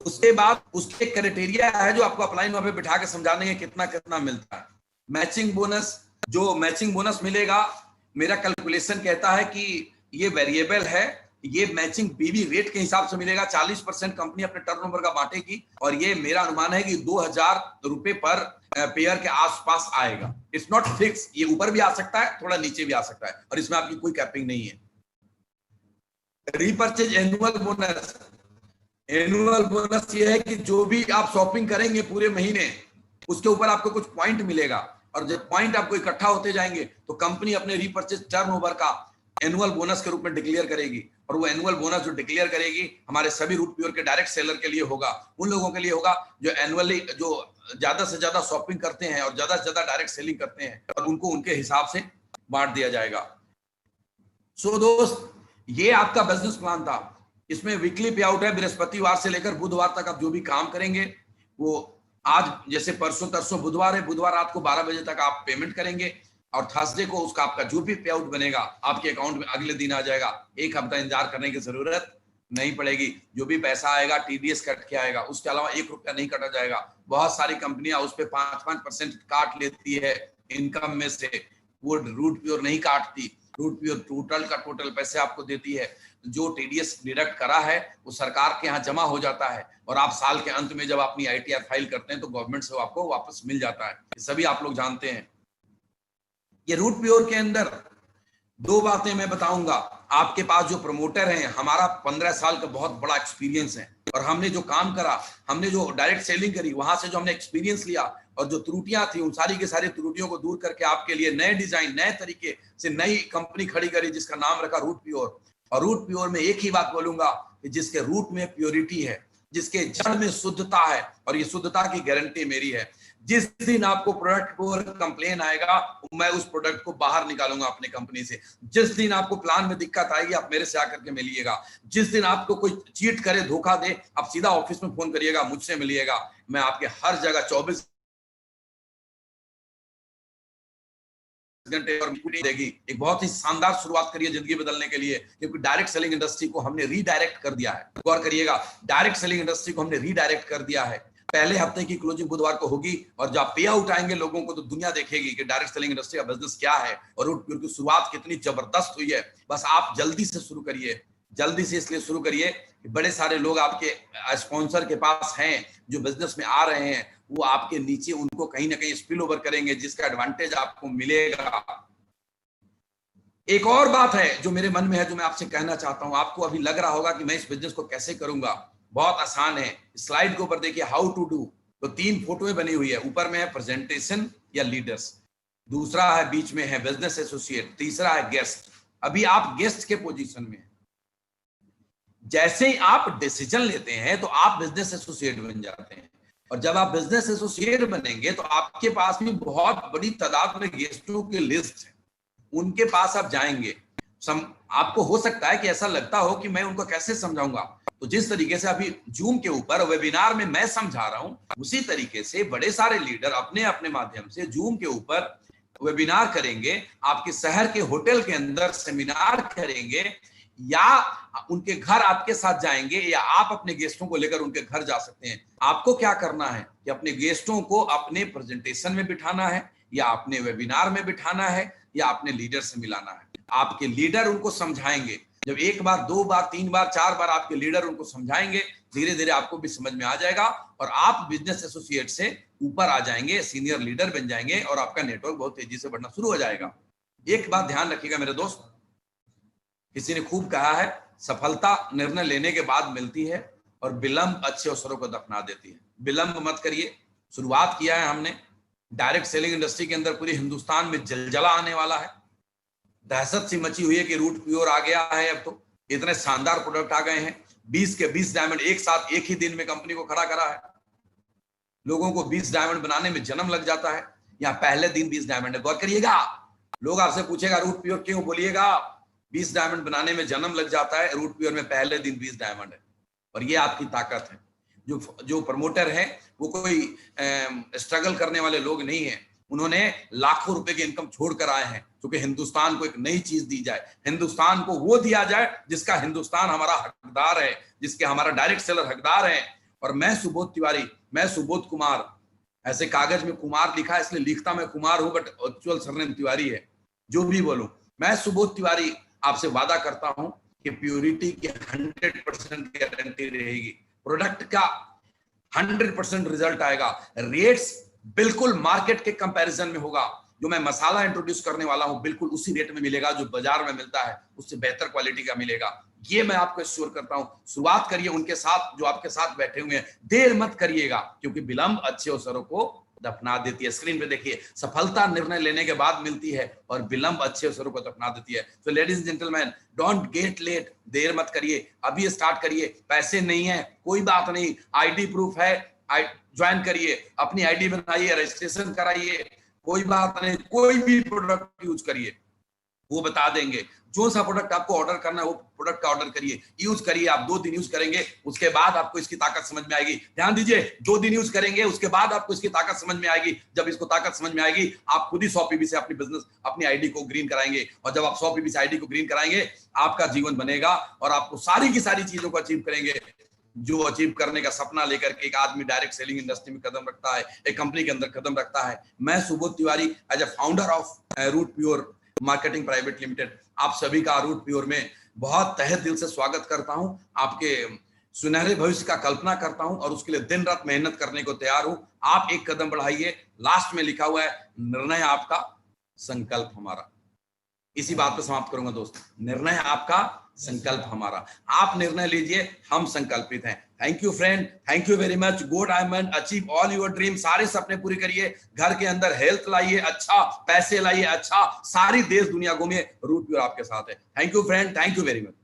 उसके बाद उसके क्राइटेरिया है जो आपको अपलाइन वहां पे बिठा के समझा देंगे कितना कितना मिलता है। मैचिंग बोनस, जो मैचिंग बोनस मिलेगा, मेरा कैलकुलेशन कहता है कि ये वेरिएबल है ये मैचिंग पीवी रेट के हिसाब से मिलेगा। 40% कंपनी अपने टर्नओवर का बांटेगी और ये मेरा अनुमान है कि 2000 रुपए पर पेयर के आसपास आएगा। इट्स नॉट फिक्स, ये ऊपर भी आ सकता है, थोड़ा नीचे भी आ सकता है और इसमें आपकी कोई कैपिंग नहीं है। Repurchase annual bonus, annual bonus ये है कि जो भी आप शॉपिंग करेंगे पूरे महीने उसके ऊपर आपको कुछ पॉइंट मिलेगा और जब पॉइंट आपको इकट्ठा होते जाएंगे तो कंपनी अपने रीपरचेज टर्नओवर का एनुअल बोनस के रूप में डिक्लेयर करेगी और वो एनुअल बोनस जो डिक्लेयर करेगी हमारे सभी रूट प्योर के डायरेक्ट सेलर के लिए होगा, उन लोगों के लिए होगा जो एनुअली जो ज्यादा से ज्यादा शॉपिंग करते हैं और ज्यादा से ज्यादा डायरेक्ट सेलिंग करते हैं और उनको उनके हिसाब से बांट दिया जाएगा। सो दोस्त, ये आपका बिजनेस प्लान था। इसमें वीकली पे आउट है, बृहस्पतिवार से लेकर बुधवार तक आप जो भी काम करेंगे वो आज जैसे परसों तरसों बुधवार है, बुधवार रात को 12 बजे तक आप पेमेंट करेंगे और थर्सडे को उसका आपका जो भी पे आउट बनेगा आपके अकाउंट में अगले दिन आ जाएगा। एक हफ्ता इंतजार करने की जरूरत नहीं पड़ेगी। जो भी पैसा आएगा टीडीएस कट के आएगा, उसके अलावा 1 रुपया नहीं काटा जाएगा। बहुत सारी कंपनियां उस पर 5% काट लेती है इनकम में से, वो रूट प्योर नहीं काटती। रूट प्योर टोटल का टोटल पैसे आपको देती है। जो टीडीएस डिडक्ट करा है वो सरकार के यहाँ जमा हो जाता है और आप साल के अंत में जब अपनी आईटीआर फाइल करते हैं तो गवर्नमेंट से आपको वापस मिल जाता है। सभी आप लोग जानते हैं। ये रूट प्योर के अंदर 2 बातें मैं बताऊंगा। आपके पास जो प्रमोटर हैं, हमारा 15 साल का बहुत बड़ा एक्सपीरियंस है और हमने जो काम करा, हमने जो डायरेक्ट सेलिंग करी, वहां से जो हमने एक्सपीरियंस लिया और जो त्रुटियां थी उन सारी की सारी त्रुटियों को दूर करके आपके लिए नए डिजाइन, नए तरीके से नई कंपनी खड़ी करी जिसका नाम रखा रूट प्योर। और रूट प्योर में एक ही बात बोलूंगा कि जिसके रूट में प्योरिटी है, जिसके जड़ में शुद्धता है और ये शुद्धता की गारंटी मेरी है। जिस दिन आपको प्रोडक्ट पर कंप्लेन आएगा मैं उस प्रोडक्ट को बाहर निकालूंगा अपनी कंपनी से। जिस दिन आपको प्लान में दिक्कत आएगी आप मेरे से आकर के मिलिएगा। जिस दिन आपको कोई चीट करे, धोखा दे, आप सीधा ऑफिस में फोन करिएगा, मुझसे मिलिएगा। मैं आपके हर जगह 24 घंटे और देगी। एक बहुत ही शानदार शुरुआत करिए जिंदगी बदलने के लिए, क्योंकि डायरेक्ट सेलिंग इंडस्ट्री को हमने रीडायरेक्ट कर दिया है। गौर करिएगा, डायरेक्ट सेलिंग इंडस्ट्री को हमने रीडायरेक्ट कर दिया है। पहले हफ्ते की क्लोजिंग बुधवार को होगी और जब पे आउट आएंगे लोगों को तो दुनिया देखेगी कि डायरेक्ट सेलिंग इंडस्ट्री का बिजनेस क्या है और रूट प्योर की शुरुआत कितनी जबरदस्त हुई है। बस आप जल्दी से शुरू करिए, जल्दी से इसलिए शुरू करिए कि बड़े सारे लोग आपके स्पॉन्सर के पास हैं जो बिजनेस में आ रहे हैं, वो आपके नीचे उनको कहीं ना कहीं स्पिल ओवर करेंगे जिसका एडवांटेज आपको मिलेगा। एक और बात है जो मेरे मन में है, जो मैं आपसे कहना चाहता हूं। आपको अभी लग रहा होगा कि मैं इस बिजनेस को कैसे करूंगा, बहुत आसान है। स्लाइड के ऊपर देखिए हाउ टू डू, तो 3 फोटोएं बनी हुई है। ऊपर में है प्रेजेंटेशन या लीडर्स, दूसरा है बीच में है बिजनेस एसोसिएट, तीसरा है गेस्ट। अभी आप गेस्ट के पोजीशन में हैं। जैसे ही आप डिसीजन लेते हैं तो आप बिजनेस एसोसिएट बन जाते हैं और जब आप बिजनेस एसोसिएट बनेंगे तो आपके पास भी बहुत बड़ी तादाद में गेस्टों की लिस्ट है। उनके पास आप जाएंगे, आपको हो सकता है कि ऐसा लगता हो कि मैं उनको कैसे समझाऊंगा, तो जिस तरीके से अभी जूम के ऊपर वेबिनार में मैं समझा रहा हूं, उसी तरीके से बड़े सारे लीडर अपने अपने माध्यम से जूम के ऊपर वेबिनार करेंगे, आपके शहर के होटल के अंदर सेमिनार करेंगे या उनके घर आपके साथ जाएंगे या आप अपने गेस्टों को लेकर उनके घर जा सकते हैं। आपको क्या करना है कि अपने गेस्टों को अपने प्रेजेंटेशन में बिठाना है या अपने वेबिनार में बिठाना है या अपने लीडर से मिलाना है। आपके लीडर उनको समझाएंगे। जब 1 बार 2 बार 3 बार 4 बार आपके लीडर उनको समझाएंगे, धीरे धीरे आपको भी समझ में आ जाएगा और आप बिजनेस एसोसिएट से ऊपर आ जाएंगे, सीनियर लीडर बन जाएंगे और आपका नेटवर्क बहुत तेजी से बढ़ना शुरू हो जाएगा। एक बात ध्यान रखिएगा मेरे दोस्त, किसी ने खूब कहा है, सफलता निर्णय लेने के बाद मिलती है और विलंब अच्छे अवसरों को दफना देती है। विलंब मत करिए। शुरुआत किया है हमने, डायरेक्ट सेलिंग इंडस्ट्री के अंदर पूरे हिंदुस्तान में जलजला आने वाला है। दहशत सी मची हुई है कि रूट प्योर आ गया है। अब तो इतने शानदार प्रोडक्ट आ गए हैं, 20 के 20 डायमंड एक साथ एक ही दिन में कंपनी को खड़ा करा है। लोगों को 20 डायमंड बनाने में जन्म लग जाता है, यहाँ पहले दिन 20 डायमंड है। गौर करिएगा, लोग आपसे पूछेगा रूट प्योर क्यों, बोलिएगा 20 डायमंड बनाने में जन्म लग जाता है, रूट प्योर में पहले दिन 20 डायमंड है। और ये आपकी ताकत है। जो प्रमोटर है वो कोई स्ट्रगल करने वाले लोग नहीं है, उन्होंने लाखों रुपए की इनकम छोड़ कर आए हैं क्योंकि हिंदुस्तान को एक नई चीज दी जाए, हिंदुस्तान को वो दिया जाए जिसका हिंदुस्तान हमारा हकदार है, जिसके हमारा डायरेक्ट सेलर हकदार है। और मैं सुबोध तिवारी, मैं सुबोध कुमार, ऐसे कागज में कुमार लिखा है इसलिए लिखता मैं कुमार हूं, बट एक्चुअल सरनेम तिवारी है। जो भी बोलूं, मैं सुबोध तिवारी आपसे वादा करता हूं कि प्योरिटी की 100% गारंटी रहेगी, प्रोडक्ट का 100% रिजल्ट आएगा, रेट्स बिल्कुल मार्केट के कंपैरिजन में होगा। जो मैं मसाला इंट्रोड्यूस करने वाला हूं बिल्कुल उसी रेट में मिलेगा जो बाजार में मिलता है, उससे बेहतर क्वालिटी का मिलेगा, ये मैं आपको एश्योर करता हूं। शुरुआत करिए उनके साथ जो आपके साथ बैठे हुए हैं, देर मत करिएगा, क्योंकि विलंब अच्छे अवसरों को दफना देती है। स्क्रीन पे देखिए, सफलता निर्णय लेने के बाद मिलती है और विलंब अच्छे अवसरों को दफना देती है। तो ladies and gentleman, don't get late, देर मत करिए, अभी स्टार्ट करिए। पैसे नहीं है कोई बात नहीं, आईडी प्रूफ है, ज्वाइन करिए, अपनी आईडी बनाइए, रजिस्ट्रेशन कराइए, कोई बात नहीं, कोई भी प्रोडक्ट यूज करिए, वो बता देंगे। जो सा प्रोडक्ट आपको ऑर्डर करना है वो प्रोडक्ट का ऑर्डर करिए, यूज करिए। आप 2 दिन यूज करेंगे, उसके बाद आपको इसकी ताकत समझ में आएगी। ध्यान दीजिए, 2 दिन यूज करेंगे, उसके बाद आपको इसकी ताकत समझ में आएगी। जब इसको ताकत समझ में आएगी, आप खुद ही 100 पीबी से अपनी बिजनेस, अपनी आईडी को ग्रीन कराएंगे, और जब आप 100 पीबी से आईडी को ग्रीन कराएंगे, आपका जीवन बनेगा और आपको सारी की सारी चीजों को अचीव करेंगे जो अचीव करने का सपना लेकर के एक आदमी डायरेक्ट सेलिंग इंडस्ट्री में कदम रखता है, एक कंपनी के अंदर कदम रखता है। मैं Subodh Tiwari, as a founder of root Pure Marketing Private Limited, आप सभी का रूट प्योर में बहुत तहे दिल से स्वागत करता हूं। आपके सुनहरे भविष्य का कल्पना करता हूं और उसके लिए दिन रात मेहनत करने को तैयार हूं। आप एक कदम बढ़ाइए, लास्ट में लिखा हुआ है, निर्णय आपका, संकल्प हमारा। इसी बात पे समाप्त करूंगा दोस्त, निर्णय आपका, संकल्प हमारा। आप निर्णय लीजिए, हम संकल्पित हैं। Thank you friend, thank you very much. Go diamond, achieve all your dream, सारे सपने पूरे करिए। घर के अंदर हेल्थ लाइए अच्छा, पैसे लाइए अच्छा, सारी देश दुनिया घूमिए, रूट प्योर आपके साथ है। Thank you friend, thank you very much.